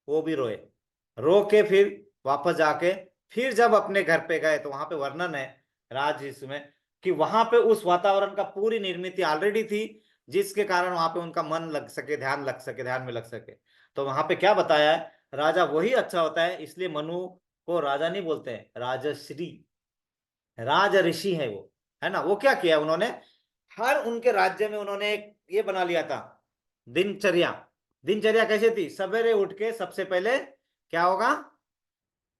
वो भी रोए। रो के फिर वापस जाके फिर जब अपने घर पे गए तो वहां पे वर्णन है राज इसमें कि वहां पे उस वातावरण का पूरी निर्मित ऑलरेडी थी, जिसके कारण वहां पे उनका मन लग सके, ध्यान लग सके, ध्यान में लग सके। तो वहां पे क्या बताया है? राजा वही अच्छा होता है, इसलिए मनु को राजा नहीं बोलते हैं, राजश्री, राज ऋषि है वो, है ना। वो क्या किया उन्होंने? हर उनके राज्य में उन्होंने एक ये बना लिया था दिनचर्या। दिनचर्या कैसे थी? सवेरे उठ के सबसे पहले क्या होगा?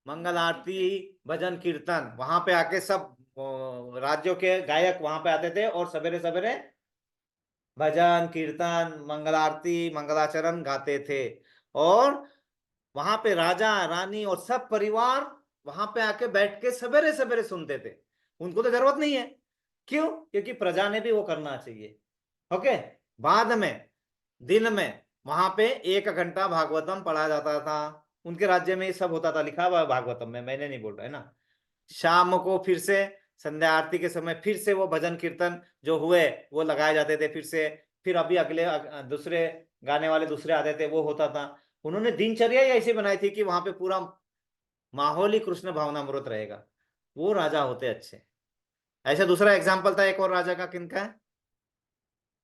मंगल आरती, भजन कीर्तन। वहां पे आके सब राज्यों के गायक वहां पे आते थे और सवेरे सवेरे भजन कीर्तन, मंगल आरती, मंगलाचरण गाते थे। और वहां पे राजा रानी और सब परिवार वहां पे आके बैठ के सवेरे सवेरे सुनते थे। उनको तो जरूरत नहीं है, क्यों? क्योंकि प्रजा ने भी वो करना चाहिए। ओके। बाद में दिन में वहां पे 1 घंटा भागवतम पढ़ा जाता था। उनके राज्य में ये सब होता था, लिखा हुआ है भागवतम में, मैंने नहीं बोल रहा है ना। शाम को फिर से संध्या आरती के समय फिर से वो भजन कीर्तन जो हुए वो लगाए जाते थे फिर से। फिर अभी अगले दूसरे गाने वाले दूसरे आते थे, वो होता था। उन्होंने दिनचर्या ही ऐसी बनाई थी कि वहां पे पूरा माहौल ही कृष्ण भावनामृत रहेगा। वो राजा होते अच्छे। ऐसा दूसरा एग्जाम्पल था एक और राजा का, किनका है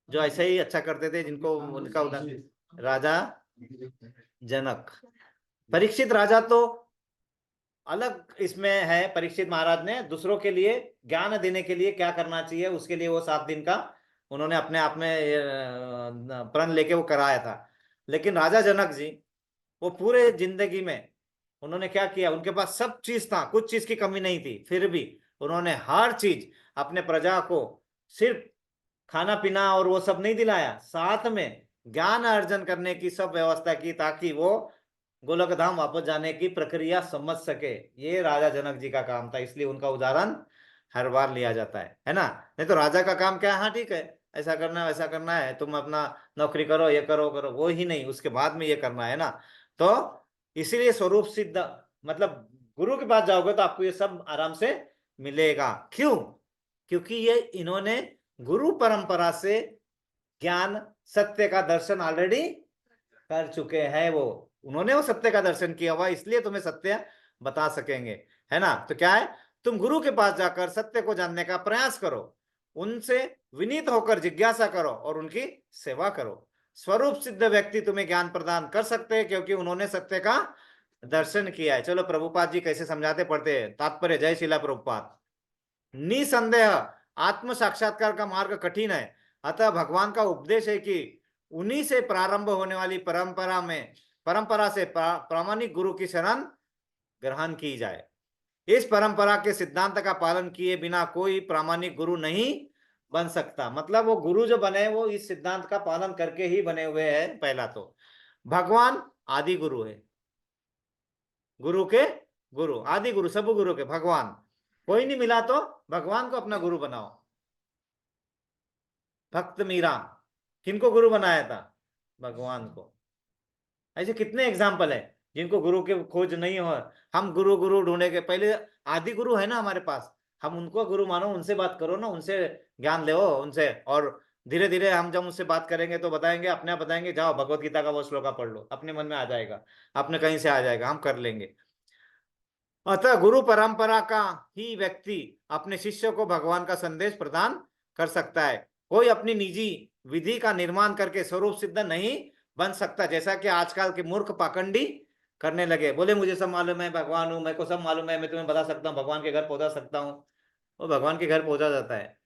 जो ऐसे ही अच्छा करते थे, जिनको उनका उदाहरण राजा जनक। परीक्षित राजा तो अलग इसमें है। परीक्षित महाराज ने दूसरों के लिए ज्ञान देने के लिए क्या करना चाहिए उसके लिए वो 7 दिन का उन्होंने अपने आप में प्रण लेके वो कराया था। लेकिन राजा जनक जी वो पूरे जिंदगी में उन्होंने क्या किया, उनके पास सब चीज था, कुछ चीज की कमी नहीं थी, फिर भी उन्होंने हर चीज अपने प्रजा को सिर्फ खाना पीना और वो सब नहीं दिलाया, साथ में ज्ञान अर्जन करने की सब व्यवस्था की ताकि वो गोलक धाम वापस जाने की प्रक्रिया समझ सके। ये राजा जनक जी का काम था, इसलिए उनका उदाहरण हर बार लिया जाता है ना। नहीं तो राजा का काम क्या है, हाँ ठीक है ऐसा करना है वैसा करना है, तुम अपना नौकरी करो ये करो करो, वो ही नहीं, उसके बाद में ये करना है ना। तो इसीलिए स्वरूप सिद्ध मतलब गुरु के पास जाओगे तो आपको ये सब आराम से मिलेगा। क्यों? क्योंकि ये इन्होंने गुरु परंपरा से ज्ञान सत्य का दर्शन ऑलरेडी कर चुके हैं। वो उन्होंने वो सत्य का दर्शन किया हुआ, इसलिए तुम्हें सत्य बता सकेंगे, है ना। तो क्या है, तुम गुरु के पास जाकर सत्य को जानने का प्रयास करो, उनसे विनीत होकर जिज्ञासा करो और उनकी सेवा करो। स्वरूप सिद्ध व्यक्ति तुम्हें ज्ञान प्रदान कर सकते हैं क्योंकि उन्होंने सत्य का दर्शन किया है। चलो प्रभुपाद जी कैसे समझाते पढ़ते हैं तात्पर्य। जय शिला प्रभुपाद। निसंदेह आत्म साक्षात्कार का मार्ग कठिन है, अतः भगवान का उपदेश है कि उन्हीं से प्रारंभ होने वाली परंपरा से प्रामाणिक गुरु की शरण ग्रहण की जाए। इस परंपरा के सिद्धांत का पालन किए बिना कोई प्रामाणिक गुरु नहीं बन सकता। मतलब वो गुरु जो बने वो इस सिद्धांत का पालन करके ही बने हुए हैं। पहला तो भगवान आदि गुरु है, गुरु के गुरु, आदि गुरु, सब गुरु के भगवान। कोई नहीं मिला तो भगवान को अपना गुरु बनाओ। भक्त मीरा किनको गुरु बनाया था? भगवान को। ऐसे कितने एग्जाम्पल है जिनको गुरु के खोज नहीं हो। हम गुरु गुरु ढूंढे के पहले आदि गुरु है ना हमारे पास, हम उनको गुरु मानो, उनसे बात करो ना, उनसे ज्ञान ले उनसे। और धीरे धीरे हम जब उनसे बात करेंगे तो बताएंगे, अपने आप बताएंगे जाओ भगवत गीता का वो श्लोका पढ़ लो, अपने मन में आ जाएगा, अपने कहीं से आ जाएगा, हम कर लेंगे। अतः गुरु परंपरा का ही व्यक्ति अपने शिष्य को भगवान का संदेश प्रदान कर सकता है। कोई अपनी निजी विधि का निर्माण करके स्वरूप सिद्ध नहीं बन सकता, जैसा कि आजकल के मूर्ख पाखंडी करने लगे। बोले मुझे सब मालूम है, भगवान हूं, मेरे को सब मालूम है, मैं तुम्हें बता सकता हूँ, भगवान के घर पहुंचा सकता हूँ। वो भगवान के घर पहुंचा जाता है,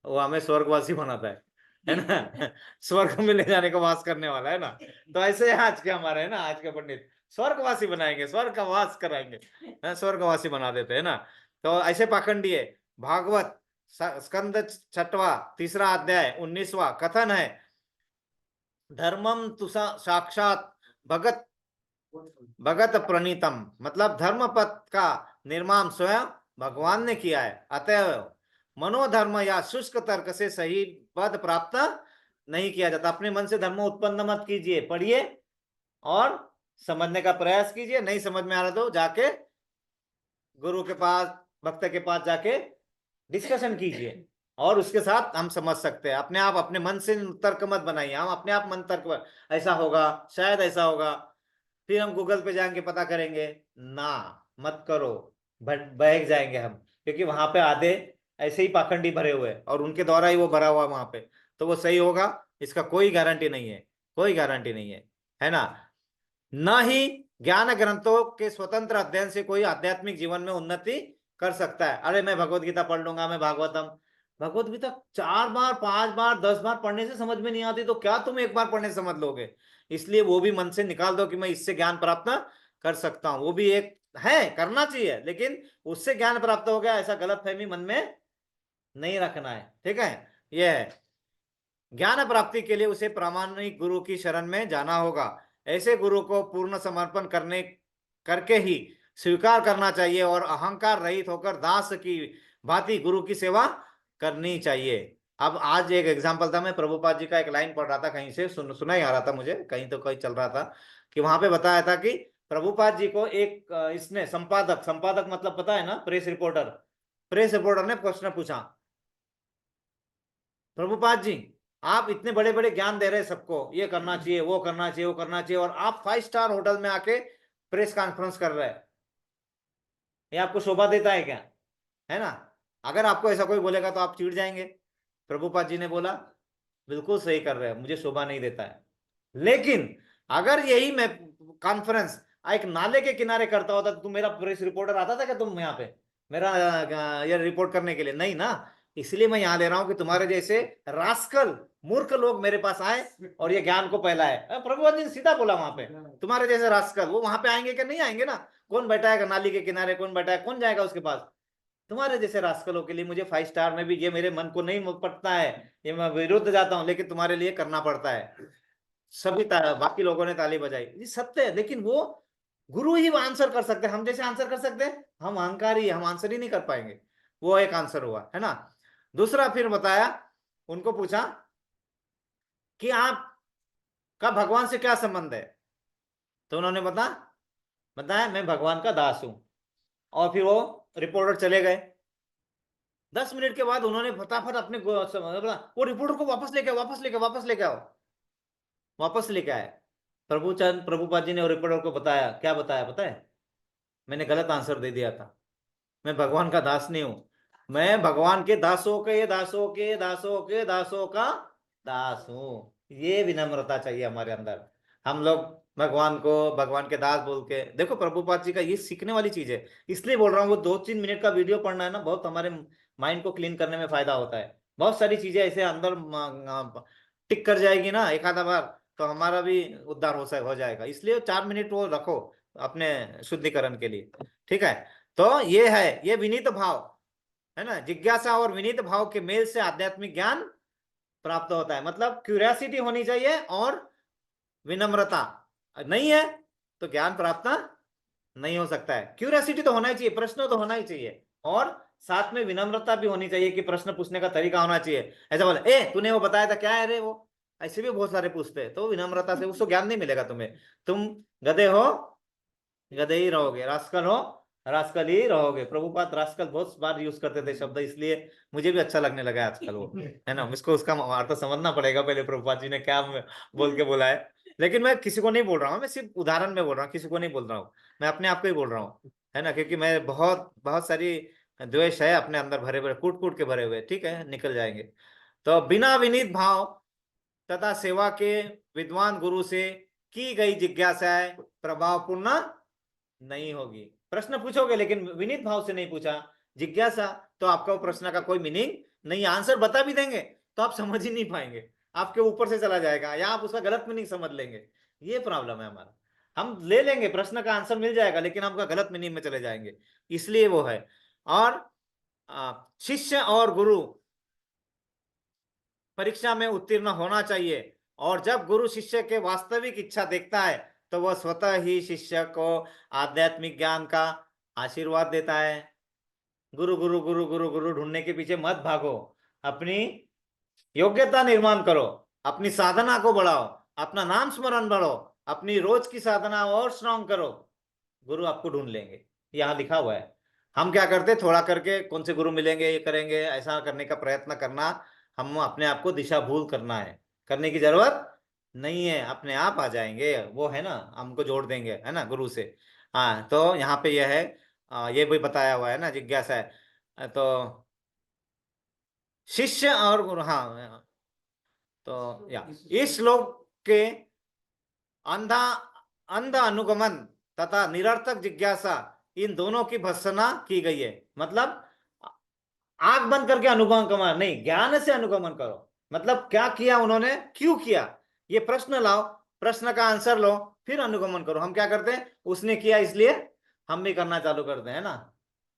वो हमें स्वर्गवासी बनाता है ना। स्वर्ग में ले जाने का वास करने वाला है ना। तो ऐसे आज के हमारे है ना, आज के पंडित स्वर्गवासी बनाएंगे, स्वर्ग का वास कराएंगे, स्वर्गवासी बना देते हैं ना। तो ऐसे पाखंडी है। भागवत स्कंद 6वां 3रा अध्याय 19वां कथन है, धर्मम तुसा साक्षात भगत भगत प्रणीतम। मतलब धर्म पथ का निर्माण स्वयं भगवान ने किया है, अतएव मनोधर्म या शुष्क तर्क से सही पद प्राप्त नहीं किया जाता। अपने मन से धर्म उत्पन्न मत कीजिए, पढ़िए और समझने का प्रयास कीजिए। नहीं समझ में आ रहा तो जाके गुरु के पास, भक्त के पास जाके डिस्कशन कीजिए और उसके साथ हम समझ सकते हैं। अपने आप अपने मन से तर्क मत बनाइए। हम अपने आप मन तर्क, ऐसा होगा शायद ऐसा होगा, फिर हम गूगल पे जाएंगे पता करेंगे ना, मत करो, बहक जाएंगे हम। क्योंकि वहां पे आधे ऐसे ही पाखंडी भरे हुए हैं और उनके द्वारा ही वो भरा हुआ वहां पे, तो वो सही होगा इसका कोई गारंटी नहीं है, कोई गारंटी नहीं है ना। न ही ज्ञान ग्रंथों के स्वतंत्र अध्ययन से कोई आध्यात्मिक जीवन में उन्नति कर सकता है। अरे मैं भगवत गीता पढ़ लूंगा, मैं भागवतम, भगवत गीता 4 बार 5 बार 10 बार पढ़ने से समझ में नहीं आती, तो क्या तुम एक बार पढ़ने से समझ लोगे? इसलिए वो भी मन से निकाल दो कि मैं इससे ज्ञान प्राप्त कर सकता हूं। वो भी एक है, करना चाहिए, लेकिन उससे ज्ञान प्राप्त हो गया ऐसा गलत फहमी मन में नहीं रखना है। ठीक है, यह है। ज्ञान प्राप्ति के लिए उसे प्रामाणिक गुरु की शरण में जाना होगा। ऐसे गुरु को पूर्ण समर्पण करके ही स्वीकार करना चाहिए और अहंकार रहित होकर दास की भांति गुरु की सेवा करनी चाहिए। अब आज एक एग्जांपल था, मैं प्रभुपाद जी का एक लाइन पढ़ रहा था, कहीं से सुना ही आ रहा था मुझे, कहीं तो कहीं चल रहा था कि वहां पे बताया था कि प्रभुपाद जी को एक इसने संपादक मतलब पता है ना, प्रेस रिपोर्टर ने प्रश्न पूछा, प्रभुपाद जी आप इतने बड़े बड़े ज्ञान दे रहे हैं सबको, ये करना चाहिए वो करना चाहिए वो करना चाहिए, और आप 5 स्टार होटल में आके प्रेस कॉन्फ्रेंस कर रहे हैं, ये आपको शोभा देता है क्या? है ना। अगर आपको ऐसा कोई बोलेगा तो आप चिढ़ जाएंगे। प्रभुपाद जी ने बोला बिल्कुल सही कर रहे हैं, मुझे शोभा नहीं देता है, लेकिन अगर यही मैं कॉन्फ्रेंस एक नाले के किनारे करता होता तो तुम मेरा प्रेस रिपोर्टर आता था क्या तुम यहाँ पे मेरा ये रिपोर्ट करने के लिए? नहीं ना। इसलिए मैं यहाँ ले रहा हूँ कि तुम्हारे जैसे रास्कल मूर्ख लोग मेरे पास आए और ये ज्ञान को फैलाए। प्रभुपाद जी ने सीधा बोला वहां पे, तुम्हारे जैसे रास्कल वो वहां पे आएंगे क्या? नहीं आएंगे ना। कौन बैठाएगा नाली के किनारे? कौन बैठाएगा? कौन जाएगा उसके पास? तुम्हारे जैसे रास्कलों के लिए मुझे 5 स्टार में भी ये मेरे मन को नहीं पड़ता है, ये मैं विरुद्ध जाता हूँ, लेकिन तुम्हारे लिए करना पड़ता है। सभी बाकी लोगों ने ताली बजाई, ये सत्य है। लेकिन वो गुरु ही आंसर कर सकते हैं, हम जैसे आंसर कर सकते हैं? हम अहंकारी, हम आंसर ही नहीं कर पाएंगे। वो एक आंसर हुआ है ना। दूसरा फिर बताया, उनको पूछा कि आप का भगवान से क्या संबंध है? तो उन्होंने बताया मैं भगवान का दास हूं। और फिर वो रिपोर्टर चले गए। 10 मिनट के बाद उन्होंने फटाफट अपने वो रिपोर्टर को वापस लेके आओ। वापस लेके आए। प्रभुपाद जी ने रिपोर्टर को बताया, क्या बताया पता है? मैंने गलत आंसर दे दिया था, मैं भगवान का दास नहीं हूं, मैं भगवान के दासों के दासों के दासों के दासों का दास हूं। ये विनम्रता चाहिए हमारे अंदर। हम लोग भगवान को भगवान के दास बोल के देखो, प्रभुपाद जी का ये सीखने वाली चीज है। इसलिए बोल रहा हूँ, वो 2-3 मिनट का वीडियो पढ़ना है ना, बहुत हमारे माइंड को क्लीन करने में फायदा होता है। बहुत सारी चीजें ऐसे अंदर टिक कर जाएगी ना एक आधा बार, तो हमारा भी उद्धार हो जाएगा। इसलिए 4 मिनट वो रखो अपने शुद्धिकरण के लिए, ठीक है। तो ये है, ये विनीत भाव है ना, जिज्ञासा और विनीत भाव के मेल से आध्यात्मिक ज्ञान प्राप्त होता है। मतलब क्यूरियोसिटी होनी चाहिए और विनम्रता नहीं है तो ज्ञान प्राप्त नहीं हो सकता है। क्यूरियोसिटी तो होना ही चाहिए, प्रश्न तो होना ही चाहिए, और साथ में विनम्रता भी होनी चाहिए कि प्रश्न पूछने का तरीका होना चाहिए। ऐसा बोले, ए तूने वो बताया था क्या है रे, वो ऐसे भी बहुत सारे पूछते हैं। तो विनम्रता से उसको ज्ञान नहीं मिलेगा तुम्हें। तुम गधे हो, गधे ही रहोगे, रास्कल हो, रास्कल ही रहोगे। प्रभुपाद रास्कल बहुत बार यूज करते थे शब्द, इसलिए मुझे भी अच्छा लगने लगा आजकल वो, है ना। मुझको उसका अर्थ समझना पड़ेगा पहले, प्रभुपाद जी ने क्या बोल के बोला है। लेकिन मैं किसी को नहीं बोल रहा हूँ, मैं सिर्फ उदाहरण में बोल रहा हूँ, किसी को नहीं बोल रहा हूँ, मैं अपने आप को ही बोल रहा हूँ, है ना। क्योंकि मैं बहुत बहुत सारी द्वेष है अपने अंदर भरे भरे, कूट कूट के भरे हुए, ठीक है, निकल जाएंगे। तो बिना विनीत भाव तथा सेवा के विद्वान गुरु से की गई जिज्ञासाएं प्रभावपूर्ण नहीं होगी। प्रश्न पूछोगे लेकिन विनीत भाव से नहीं पूछा, जिज्ञासा, तो आपका वो प्रश्न का कोई मीनिंग नहीं। आंसर बता भी देंगे तो आप समझ ही नहीं पाएंगे, आपके ऊपर से चला जाएगा, या आप उसका गलत मीनिंग समझ लेंगे। ये प्रॉब्लम है हमारा। हम ले लेंगे, प्रश्न का आंसर मिल जाएगा, लेकिन आपका गलत मीनिंग में चले जाएंगे, इसलिए वो है। और शिष्य और गुरु परीक्षा में उत्तीर्ण होना चाहिए, और जब गुरु शिष्य के वास्तविक इच्छा देखता है तो वह स्वतः ही शिष्य को आध्यात्मिक ज्ञान का आशीर्वाद देता है। गुरु गुरु गुरु गुरु गुरु ढूंढने के पीछे मत भागो, अपनी योग्यता निर्माण करो, अपनी साधना को बढ़ाओ, अपना नाम स्मरण बढ़ो, अपनी रोज की साधना और स्ट्रॉन्ग करो, गुरु आपको ढूंढ लेंगे। यहाँ लिखा हुआ है। हम क्या करते, थोड़ा करके कौन से गुरु मिलेंगे, ये करेंगे, ऐसा करने का प्रयत्न करना, हम अपने आप को दिशा भूल करना है, करने की जरूरत नहीं है, अपने आप आ जाएंगे। वो है ना, हमको जोड़ देंगे, है ना, गुरु से। हाँ, तो यहाँ पे यह है, ये भी बताया हुआ है ना, जिज्ञासा है तो शिष्य और गुरु। हाँ, तो या इस श्लोक के अंधा अंध अनुगमन तथा निरर्थक जिज्ञासा, इन दोनों की भर्त्सना की गई है। मतलब आंख बंद करके अनुगमन नहीं, ज्ञान से अनुगमन करो। मतलब क्या किया उन्होंने, क्यों किया, ये प्रश्न लाओ, प्रश्न का आंसर लो, फिर अनुगमन करो। हम क्या करते हैं, उसने किया इसलिए हम भी करना चालू करते हैं ना,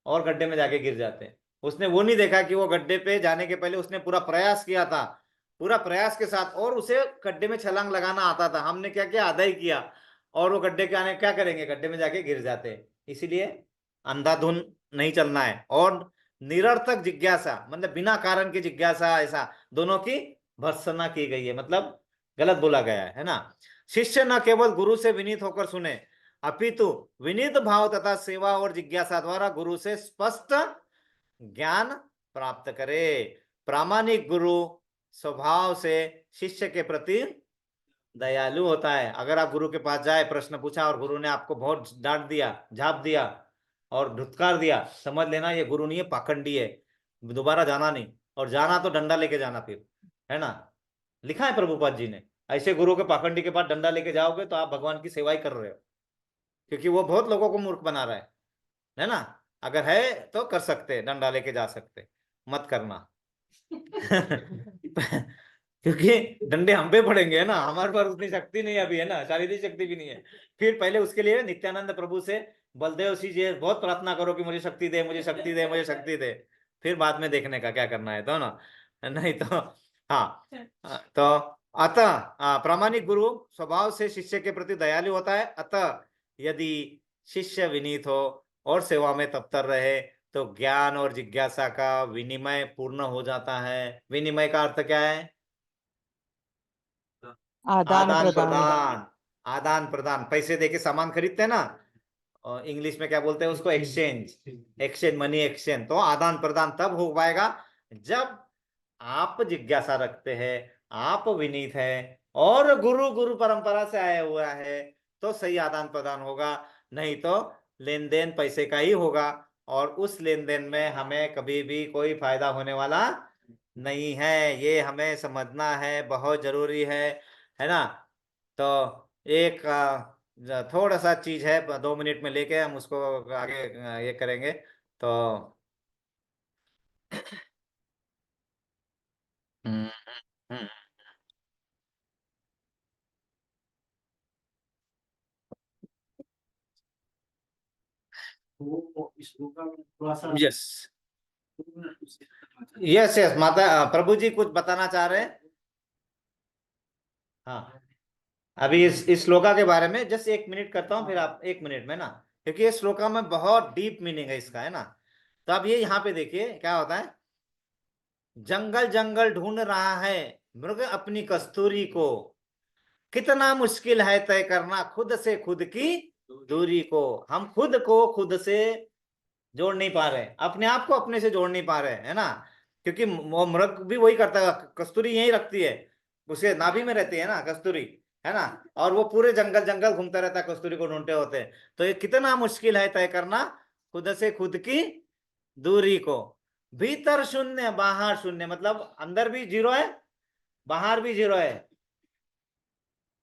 और गड्ढे में जाके गिर जाते हैं। उसने वो नहीं देखा कि वो गड्ढे पे जाने के पहले उसने पूरा प्रयास किया था, पूरा प्रयास के साथ, और उसे गड्ढे में छलांग लगाना आता था। हमने क्या किया, आधा ही किया, और वो गड्ढे के आने क्या करेंगे, गड्ढे में जाके गिर जाते हैं। इसीलिए अंधाधुन नहीं चलना है। और निरर्थक जिज्ञासा मतलब बिना कारण की जिज्ञासा, ऐसा दोनों की भर्त्सना की गई है, मतलब गलत बोला गया है ना। शिष्य न केवल गुरु से विनीत होकर सुने, अपितु विनीत भाव तथा सेवा और जिज्ञासा द्वारा गुरु से स्पष्ट ज्ञान प्राप्त करे। प्रामाणिक गुरु स्वभाव से शिष्य के प्रति दयालु होता है। अगर आप गुरु के पास जाए, प्रश्न पूछा और गुरु ने आपको बहुत डांट दिया, झाप दिया और धुतकार दिया, समझ लेना ये गुरु नहीं है, पाखंडी है, दोबारा जाना नहीं, और जाना तो डंडा लेके जाना फिर, है ना। लिखा है प्रभुपाद जी ने, ऐसे गुरु के पाखंडी के पास डंडा लेके जाओगे तो आप भगवान की सेवा ही कर रहे हो, क्योंकि वो बहुत लोगों को मूर्ख बना रहा है ना। अगर है तो कर सकते, डंडा लेके जा सकते, मत करना। क्योंकि डंडे हम पे पड़ेंगे, है ना, हमारे पास उतनी शक्ति नहीं है अभी, है ना, शारीरिक शक्ति भी नहीं है। फिर पहले उसके लिए नित्यानंद प्रभु से, बलदेव जी बहुत प्रार्थना करो कि मुझे शक्ति दे, मुझे शक्ति दे, मुझे शक्ति दे। फिर बाद में देखने का क्या करना है, तो ना, नहीं तो हाँ। तो अतः प्रामाणिक गुरु स्वभाव से शिष्य के प्रति दयालु होता है। अतः यदि शिष्य विनीत हो और सेवा में तत्पर रहे तो ज्ञान और जिज्ञासा का विनिमय पूर्ण हो जाता है। विनिमय का अर्थ क्या है? आदान आदान प्रदान। प्रदान। आदान प्रदान, पैसे देके सामान खरीदते हैं ना, और इंग्लिश में क्या बोलते हैं उसको? एक्सचेंज। Exchange, money exchange. तो आदान प्रदान तब हो पाएगा जब आप जिज्ञासा रखते हैं, आप विनीत है और गुरु गुरु परंपरा से आया हुआ है, तो सही आदान प्रदान होगा। नहीं तो लेन देन पैसे का ही होगा, और उस लेन देन में हमें कभी भी कोई फायदा होने वाला नहीं है। ये हमें समझना है, बहुत जरूरी है ना। तो एक थोड़ा सा चीज है, 2 मिनट में लेके हम उसको आगे ये करेंगे। तो हम्म, हम्म, यस यस यस, माता प्रभु जी कुछ बताना चाह रहे हैं। हाँ, अभी इस श्लोका के बारे में जस्ट 1 मिनट करता हूँ, फिर आप 1 मिनट में ना, क्योंकि ये श्लोका में बहुत डीप मीनिंग है इसका, है ना। तो अब ये यहाँ पे देखिए क्या होता है। जंगल जंगल ढूंढ रहा है मृग अपनी कस्तूरी को, कितना मुश्किल है तय करना खुद से खुद की दूरी को। हम खुद को खुद से जोड़ नहीं पा रहे, अपने आप को अपने से जोड़ नहीं पा रहे, है ना। क्योंकि वो मृग भी वही करता है, कस्तूरी यही रखती है, उसके नाभि में रहती है ना कस्तूरी, है ना। और वो पूरे जंगल जंगल घूमता रहता है कस्तूरी को ढूंढते होते। तो ये कितना मुश्किल है तय करना खुद से खुद की दूरी को। भीतर शून्य बाहर शून्य, मतलब अंदर भी जीरो है, बाहर भी जीरो है।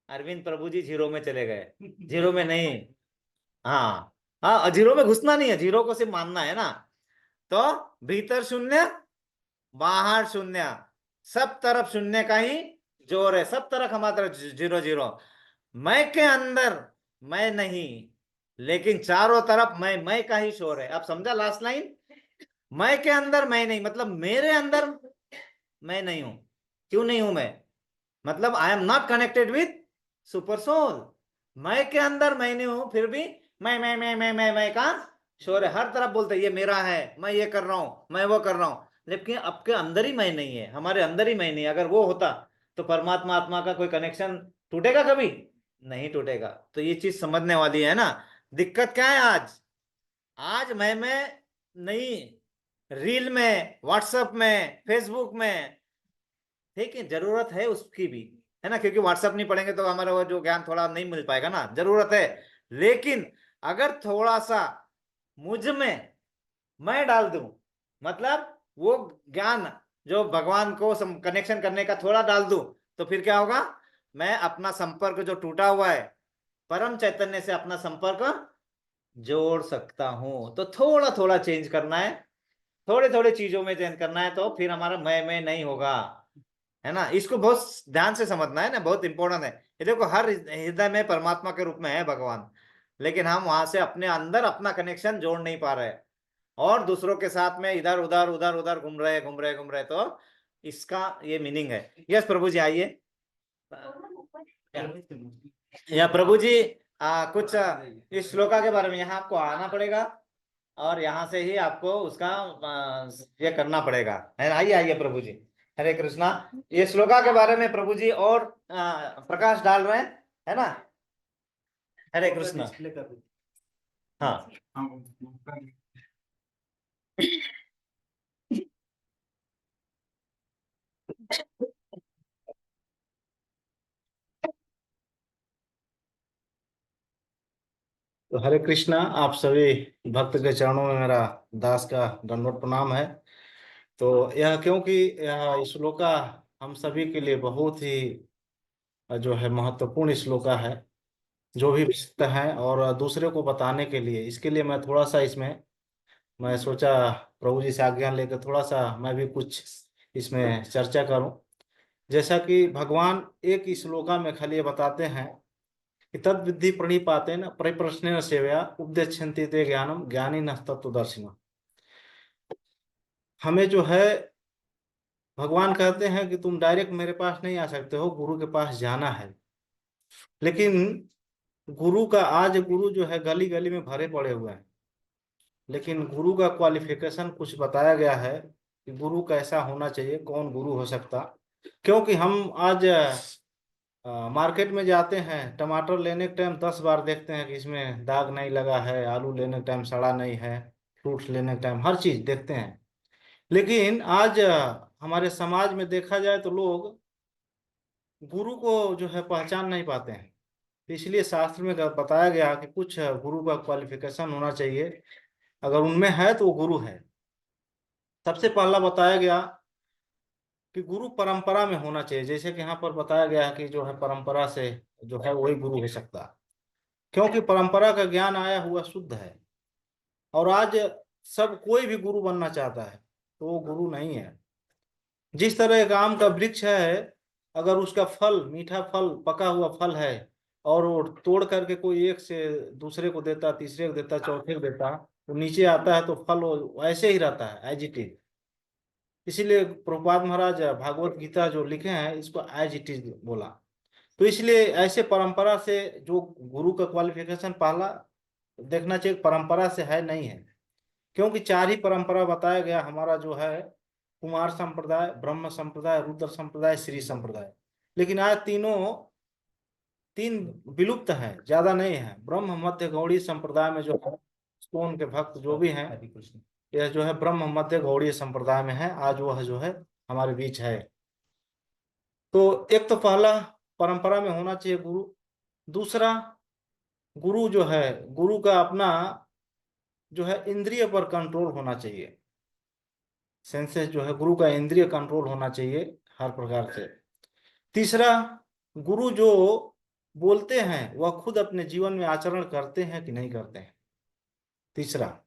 अरविंद प्रभु जी जीरो में चले गए, जीरो में नहीं। हाँ हाँ, जीरो में घुसना नहीं है, जीरो को सिर्फ मानना है ना। तो भीतर शून्य बाहर शून्य, सब तरफ शून्य का ही जोर है, सब तरफ हमारा तरफ जीरो जीरो। मैं के अंदर मैं नहीं, लेकिन चारों तरफ मैं का ही शोर है। अब समझा लास्ट लाइन? मैं के अंदर मैं नहीं, मतलब मेरे अंदर मैं नहीं हूं। क्यों नहीं हूं मैं? मतलब I am not connected with super soul. मैं के अंदर मैं नहीं हूं, फिर भी मैं का शोर है, हर तरफ बोलते ये मेरा है, मैं ये कर रहा हूं, मैं वो कर रहा हूं। लेकिन आपके अंदर ही मैं नहीं है, हमारे अंदर ही मैं नहीं है। अगर वो होता तो परमात्मा आत्मा का कोई कनेक्शन टूटेगा? कभी नहीं टूटेगा। तो ये चीज समझने वाली है ना। दिक्कत क्या है आज? आज मैं नहीं, रील में, व्हाट्सएप में, फेसबुक में, ठीक है, जरूरत है उसकी भी, है ना। क्योंकि व्हाट्सएप नहीं पढ़ेंगे तो हमारा वो जो ज्ञान थोड़ा नहीं मिल पाएगा ना, जरूरत है। लेकिन अगर थोड़ा सा मुझ में मैं डाल दूं, मतलब वो ज्ञान जो भगवान को कनेक्शन करने का थोड़ा डाल दूं, तो फिर क्या होगा? मैं अपना संपर्क जो टूटा हुआ है परम चैतन्य से अपना संपर्क जोड़ सकता हूं। तो थोड़ा थोड़ा चेंज करना है, थोड़े थोड़े चीजों में चेंज करना है, तो फिर हमारा मैं नहीं होगा, है ना। इसको बहुत ध्यान से समझना है ना, बहुत इंपॉर्टेंट है ये। देखो, हर हृदय में परमात्मा के रूप में है भगवान, लेकिन हम वहां से अपने अंदर अपना कनेक्शन जोड़ नहीं पा रहे, और दूसरों के साथ में इधर उधर उधर उधर घूम रहे। तो इसका ये मीनिंग है। यस प्रभु जी, आइए। या प्रभु जी कुछ इस श्लोका के बारे में, यहाँ आपको आना पड़ेगा और यहाँ से ही आपको उसका ये करना पड़ेगा, है ना। आइए आइए प्रभु जी, हरे कृष्णा। ये श्लोका के बारे में प्रभु जी और प्रकाश डाल रहे हैं, है ना। हरे कृष्णा। हाँ, तो हरे कृष्णा। आप सभी भक्त के चरणों में मेरा दास का दंडवत प्रणाम है। तो यह क्योंकि यह श्लोका हम सभी के लिए बहुत ही जो है महत्वपूर्ण श्लोका है, जो भी भक्त हैं और दूसरे को बताने के लिए, इसके लिए मैं थोड़ा सा इसमें मैं सोचा प्रभु जी से आज्ञा लेकर थोड़ा सा मैं भी कुछ इसमें चर्चा करूं। जैसा कि भगवान एक श्लोका में खाली ये बताते हैं कि तद विद्धि प्रणिपातेन परिप्रश्नेन सेवया उपदेक्षन्ति ते ज्ञानम ज्ञानिनः तत्त्वदर्शिनः। हमें जो है भगवान कहते हैं कि तुम डायरेक्ट मेरे पास नहीं आ सकते हो, गुरु के पास जाना है। लेकिन गुरु का आज गुरु जो है गली गली में भरे पड़े हुए हैं, लेकिन गुरु का क्वालिफिकेशन कुछ बताया गया है कि गुरु कैसा होना चाहिए, कौन गुरु हो सकता। क्योंकि हम आज मार्केट में जाते हैं, टमाटर लेने के टाइम 10 बार देखते हैं कि इसमें दाग नहीं लगा है, आलू लेने के टाइम सड़ा नहीं है, फ्रूट्स लेने के टाइम हर चीज देखते हैं। लेकिन आज हमारे समाज में देखा जाए तो लोग गुरु को जो है पहचान नहीं पाते हैं। तो इसलिए शास्त्र में बताया गया कि कुछ गुरु का क्वालिफिकेशन होना चाहिए, अगर उनमें है तो वो गुरु है। सबसे पहला बताया गया कि गुरु परंपरा में होना चाहिए, जैसे कि यहाँ पर बताया गया है कि जो है परंपरा से जो है वही गुरु हो सकता है, क्योंकि परंपरा का ज्ञान आया हुआ शुद्ध है। और आज सब कोई भी गुरु बनना चाहता है तो वो गुरु नहीं है। जिस तरह एक आम का वृक्ष है, अगर उसका फल मीठा फल पका हुआ फल है और वो तोड़ करके कोई एक से दूसरे को देता, तीसरे को देता, चौथे को देता, तो नीचे आता है तो फल वो ऐसे ही रहता है, एज इट इज। इसीलिए प्रभुपाद महाराज भागवत गीता जो लिखे हैं इसको एज इट इज बोला। तो इसलिए ऐसे परंपरा से जो गुरु का क्वालिफिकेशन पहला देखना चाहिए, परंपरा से है नहीं है। क्योंकि 4 ही परंपरा बताया गया हमारा जो है, कुमार संप्रदाय, ब्रह्म संप्रदाय, रुद्र संप्रदाय, श्री संप्रदाय। लेकिन आज तीन विलुप्त हैं, ज्यादा नहीं है। ब्रह्म मध्य गौड़ी संप्रदाय में जो है स्टोन के भक्त जो भी हैं, यह जो है ब्रह्म मध्य गौड़ी संप्रदाय में है, आज वह जो है हमारे बीच है। तो एक तो पहला परंपरा में होना चाहिए गुरु। दूसरा, गुरु जो है, गुरु का अपना जो है इंद्रिय पर कंट्रोल होना चाहिए। सेंसेस जो है, गुरु का इंद्रिय कंट्रोल होना चाहिए हर प्रकार से। तीसरा, गुरु जो बोलते हैं वह खुद अपने जीवन में आचरण करते हैं कि नहीं करते हैं, तीसरा।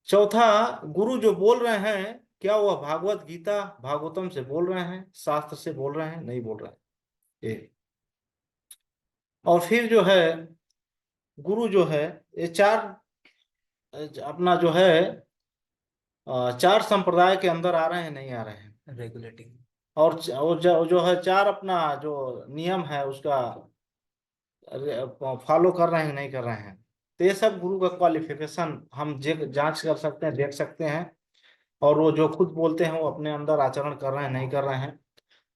चौथा, गुरु जो बोल रहे हैं क्या वह भागवत गीता भागवतम से बोल रहे हैं, शास्त्र से बोल रहे हैं, नहीं बोल रहे हैं, ये। और फिर जो है गुरु जो है ये 4 अपना जो है 4 संप्रदाय के अंदर आ रहे हैं, नहीं आ रहे हैं, रेगुलेटिंग। और जो है 4 अपना जो नियम है उसका फॉलो कर रहे हैं, नहीं कर रहे हैं। तो ये सब गुरु का क्वालिफिकेशन हम जांच कर सकते हैं, देख सकते हैं। और वो जो खुद बोलते हैं वो अपने अंदर आचरण कर रहे हैं, नहीं कर रहे हैं।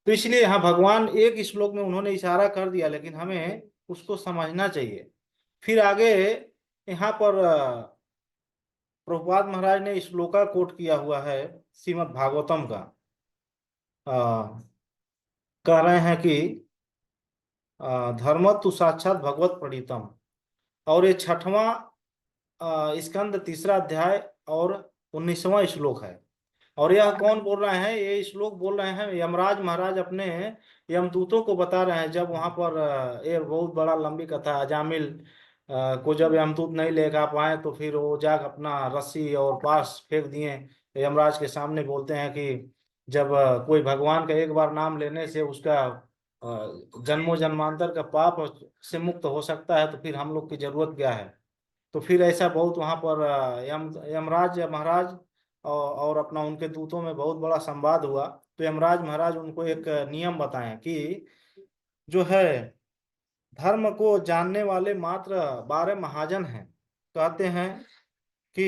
तो इसलिए यहाँ भगवान एक श्लोक में उन्होंने इशारा कर दिया, लेकिन हमें उसको समझना चाहिए। फिर आगे यहाँ पर प्रभुपाद महाराज ने श्लोका कोट किया हुआ है श्रीमद् भागवतम का। कह रहे हैं कि धर्म तु साक्षात भगवत प्रणीतम, और ये 6वां स्कंद 3रा अध्याय और 19वां श्लोक है। और यह कौन बोल रहे हैं? ये श्लोक बोल रहे हैं यमराज महाराज अपने यमदूतों को बता रहे हैं। जब वहां पर ये बहुत बड़ा लंबी कथा, अजामिल को जब यमदूत नहीं लेकर पाए तो फिर वो जाकर अपना रस्सी और पास फेंक दिए यमराज के सामने। बोलते हैं कि जब कोई भगवान का एक बार नाम लेने से उसका जन्मों जन्मांतर का पाप से मुक्त हो सकता है, तो फिर हम लोग की जरूरत क्या है। तो फिर ऐसा बहुत वहां पर यमराज महाराज और अपना उनके दूतों में बहुत बड़ा संवाद हुआ। तो यमराज महाराज उनको एक नियम बताएं कि जो है धर्म को जानने वाले मात्र 12 महाजन हैं। कहते हैं कि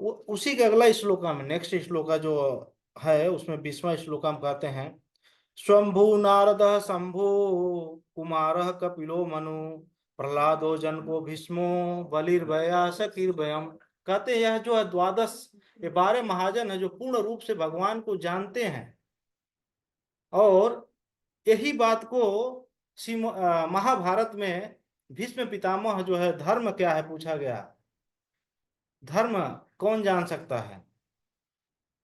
वो उसी के अगला श्लोका में, नेक्स्ट श्लोका जो है उसमें 20वां श्लोका में कहते हैं स्वंभु नारद शंभु कुमार कपिलो मनु प्रहलादो जनको भीष्मो बलिर्भया सकीर्भयम। कहते हैं यह जो है 12 महाजन है जो पूर्ण रूप से भगवान को जानते हैं। और यही बात को महाभारत में भीष्म पितामह जो है धर्म क्या है पूछा गया, धर्म कौन जान सकता है।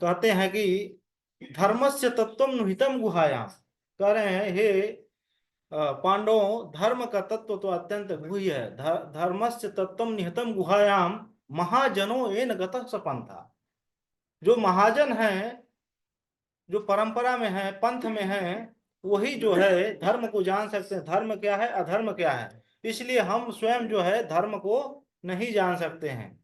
कहते हैं कि धर्मस्य तत्वम निहितम गुहायाम। कह रहे हैं हे पांडवों, धर्म का तत्व तो अत्यंत गुह्य है। धर्मस्य तत्वम निहितम गुहायाम महाजनो येन गतः स पंथा। जो महाजन है, जो परंपरा में है, पंथ में है, वही जो है धर्म को जान सकते हैं, धर्म क्या है अधर्म क्या है। इसलिए हम स्वयं जो है धर्म को नहीं जान सकते हैं।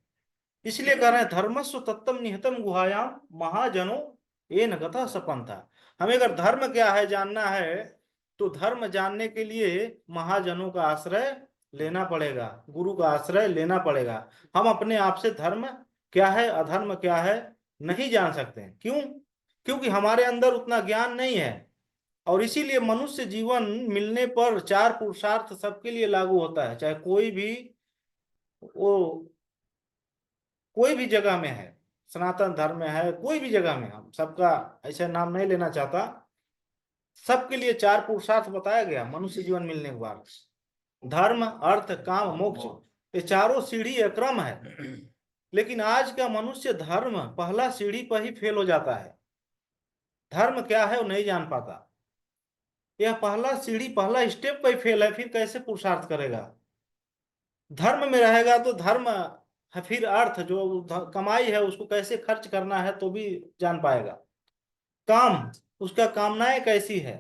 इसलिए कह रहे हैं धर्मस्व तत्वम निहितम गुहायाम महाजनो येन गतः स पंथा। हमें अगर धर्म क्या है जानना है तो धर्म जानने के लिए महाजनों का आश्रय लेना पड़ेगा, गुरु का आश्रय लेना पड़ेगा। हम अपने आप से धर्म क्या है अधर्म क्या है नहीं जान सकते हैं। क्यों? क्योंकि हमारे अंदर उतना ज्ञान नहीं है। और इसीलिए मनुष्य जीवन मिलने पर 4 पुरुषार्थ सबके लिए लागू होता है, चाहे कोई भी जगह में है, सनातन धर्म में है, कोई भी जगह में। हम सबका ऐसा नाम नहीं लेना चाहता, सबके लिए 4 पुरुषार्थ बताया गया मनुष्य जीवन मिलने के बाद। धर्म, अर्थ, काम, मोक्ष, ये चारों सीढ़ी क्रम है। लेकिन आज का मनुष्य धर्म पहला सीढ़ी पर ही फेल हो जाता है। धर्म क्या है वो नहीं जान पाता। यह पहला सीढ़ी, पहला स्टेप पर ही फेल है, फिर कैसे पुरुषार्थ करेगा? धर्म में रहेगा तो धर्म है, फिर अर्थ जो कमाई है उसको कैसे खर्च करना है तो भी जान पाएगा। काम, उसका कामनाएं कैसी है,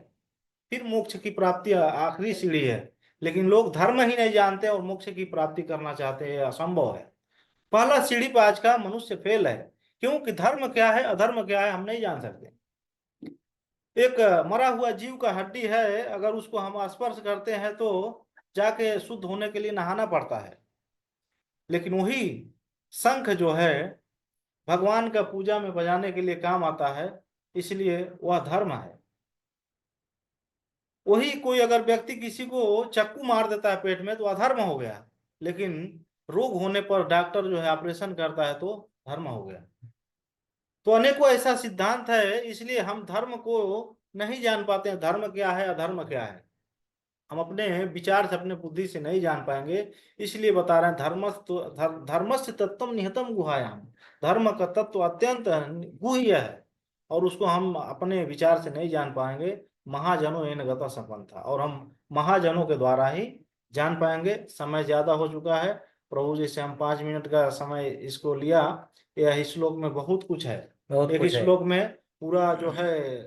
फिर मोक्ष की प्राप्ति आखिरी सीढ़ी है। लेकिन लोग धर्म ही नहीं जानते और मोक्ष की प्राप्ति करना चाहते हैं, असंभव है। पहला सीढ़ी पर आज का मनुष्य फेल है, क्योंकि धर्म क्या है अधर्म क्या है हम नहीं जान सकते। एक मरा हुआ जीव का हड्डी है, अगर उसको हम स्पर्श करते हैं तो जाके शुद्ध होने के लिए नहाना पड़ता है। लेकिन वही शंख जो है भगवान का पूजा में बजाने के लिए काम आता है, इसलिए वह धर्म है। वही कोई अगर व्यक्ति किसी को चक्कू मार देता है पेट में तो अधर्म हो गया। लेकिन रोग होने पर डॉक्टर जो है ऑपरेशन करता है तो धर्म हो गया। तो अनेकों ऐसा सिद्धांत है, इसलिए हम धर्म को नहीं जान पाते हैं। धर्म क्या है अधर्म क्या है हम अपने विचार से, अपने बुद्धि से नहीं जान पाएंगे। इसलिए बता रहे हैं धर्मस्य तत्वम निहितम गुहायाम। धर्म का तत्व अत्यंत गुह्य है और उसको हम अपने विचार से नहीं जान पाएंगे। महाजनों येन गतः स पंथा, और हम महाजनों के द्वारा ही जान पाएंगे। समय ज्यादा हो चुका है, प्रभु जी से हम 5 मिनट का समय इसको लिया। यह श्लोक में बहुत कुछ है, एक श्लोक में पूरा जो है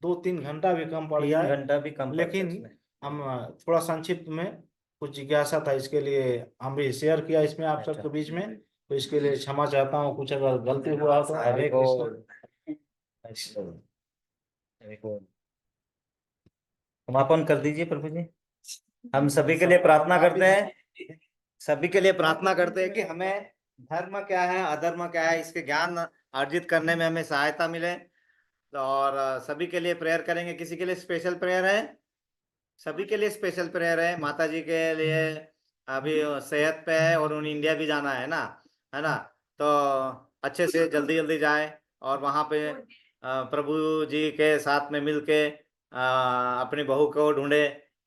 2-3 घंटा भी कम पड़ जाए, 3 घंटा भी कम। लेकिन हम थोड़ा संक्षिप्त में कुछ जिज्ञासा था, इसके लिए हम भी शेयर किया इसमें आप सबके बीच में। तो इसके लिए क्षमा चाहता हूँ, कुछ अगर गलती हुआ तो। हरे कृष्ण। समापन कर दीजिए प्रभु जी। हम सभी के लिए प्रार्थना करते हैं, सभी के लिए प्रार्थना करते हैं कि हमें धर्म क्या है अधर्म क्या है इसके ज्ञान अर्जित करने में हमें सहायता मिले। और सभी के लिए प्रेयर करेंगे। किसी के लिए स्पेशल प्रेयर है? सभी के लिए स्पेशल प्रेयर है। माता जी के लिए अभी सेहत पे है और उन्हें इंडिया भी जाना है ना, तो अच्छे से जल्दी जल्दी जाए और वहाँ पे प्रभु जी के साथ में मिलके अपनी बहू को ढूंढे,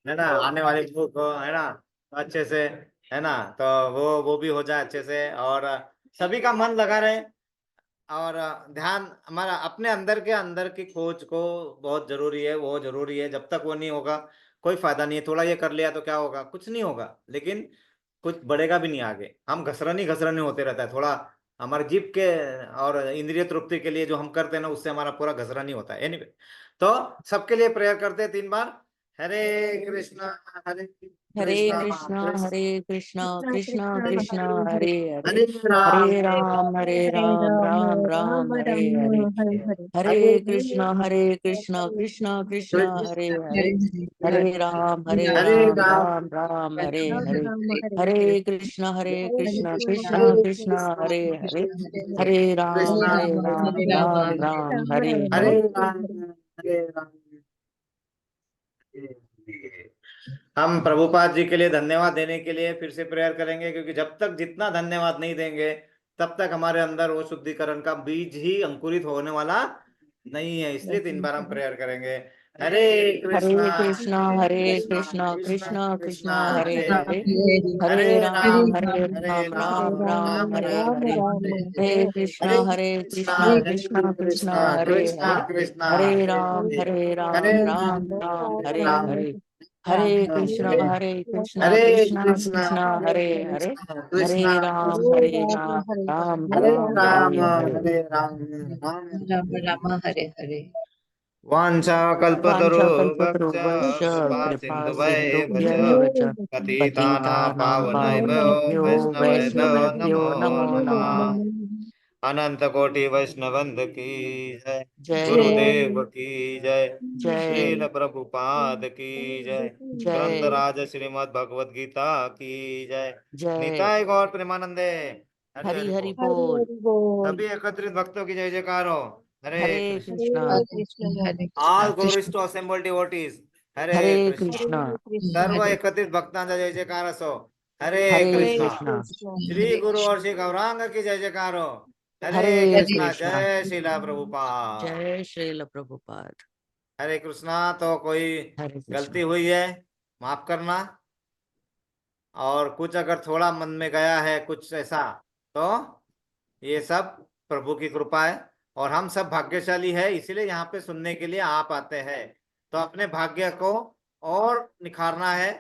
है ना, आने वाली बहू को, है ना, अच्छे से, है ना, तो वो भी हो जाए अच्छे से। और सभी का मन लगा रहे और ध्यान हमारा अपने अंदर की खोज को बहुत जरूरी है, वो जरूरी है। जब तक वो नहीं होगा कोई फायदा नहीं है। थोड़ा ये कर लिया तो क्या होगा? कुछ नहीं होगा, लेकिन कुछ बढ़ेगा भी नहीं आगे। हम घसरनी होते रहता है। थोड़ा हमारे जीभ के और इंद्रिय तृप्ति के लिए जो हम करते हैं ना, उससे हमारा पूरा घसरनी होता है। एनीवे, तो सबके लिए प्रेयर करते हैं 3 बार। हरे कृष्णा हरे कृष्णा कृष्णा कृष्णा हरे हरे, हरे हरे राम राम राम हरे हरे, हरे कृष्णा कृष्णा कृष्णा हरे हरे, हरे राम राम राम हरे हरे, हरे कृष्णा कृष्णा कृष्णा हरे हरे, हरे राम राम हरे हरे। हम प्रभुपाद जी के लिए धन्यवाद देने के लिए फिर से प्रेयर करेंगे, क्योंकि जब तक जितना धन्यवाद नहीं देंगे तब तक हमारे अंदर वो शुद्धिकरण का बीज ही अंकुरित होने वाला नहीं है। इसलिए 3 बार हम प्रेयर करेंगे। हरे कृष्णा कृष्णा कृष्णा हरे हरे, हरे राम राम हरे हरे, हरे कृष्णा कृष्णा हरे हरे, हरे राम राम हरे हरे, हरे कृष्णा कृष्णा हरे कृष्णा कृष्णा हरे हरे कृष्णा हरे राम राम राम राम हरे हरे हरे राम राम राम राम हरे हरे। वांछा कल्पतरुभ्यश्च वाञ्छाकल्पतरुभ्यश्च कृपा कृपा सिन्धुभ्येव च सिन्धुभ्येव च पतितानां पतितानां पावनेभ्यो पावनेभ्यो वैष्णवेभ्यो वैष्णवेभ्यो नमो नमो नमः। नमः। अनंत कोटि वैष्णवंद की जय। जय गुरुदेव की जय। जय श्रील प्रभुपाद की जय। जय ग्रंथराज श्रीमद् भगवद गीता की जय। जय निताय गौर प्रेमानंदे। हरि हरि हरि हरि बोल। बोल। सभी एकत्रित भक्तों की जय जयकार हो। हरे हरे कृष्ण। कृष्णा हरे All Krishna glorious to assembled devotees. Hare Hare Krishna. Krishna सर्व हरे एकत्रित भक्तांचा जय जयकार असो। हरे हरे कृष्णा। कृष्णा श्री हरे गुरु कृष्ण और श्री गौरांग की जय जयकार हो। हरे हरे हरे कृष्णा। कृष्णा जय श्रीला प्रभुपाद। जय श्रील प्रभुपाद। हरे कृष्णा। तो कोई हरे गलती कृष्णा हुई है माफ करना, और कुछ अगर थोड़ा मन में गया है कुछ ऐसा, तो ये सब प्रभु की कृपा है। और हम सब भाग्यशाली है, इसीलिए यहाँ पे सुनने के लिए आप आते हैं। तो अपने भाग्य को और निखारना है,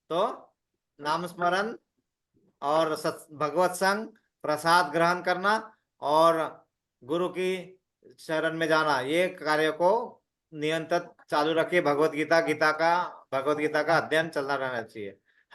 तो नाम स्मरण और भगवत संग, प्रसाद ग्रहण करना और गुरु की शरण में जाना, ये कार्य को निरंतर चालू रखिए। भगवत गीता का अध्ययन चलना रहना चाहिए।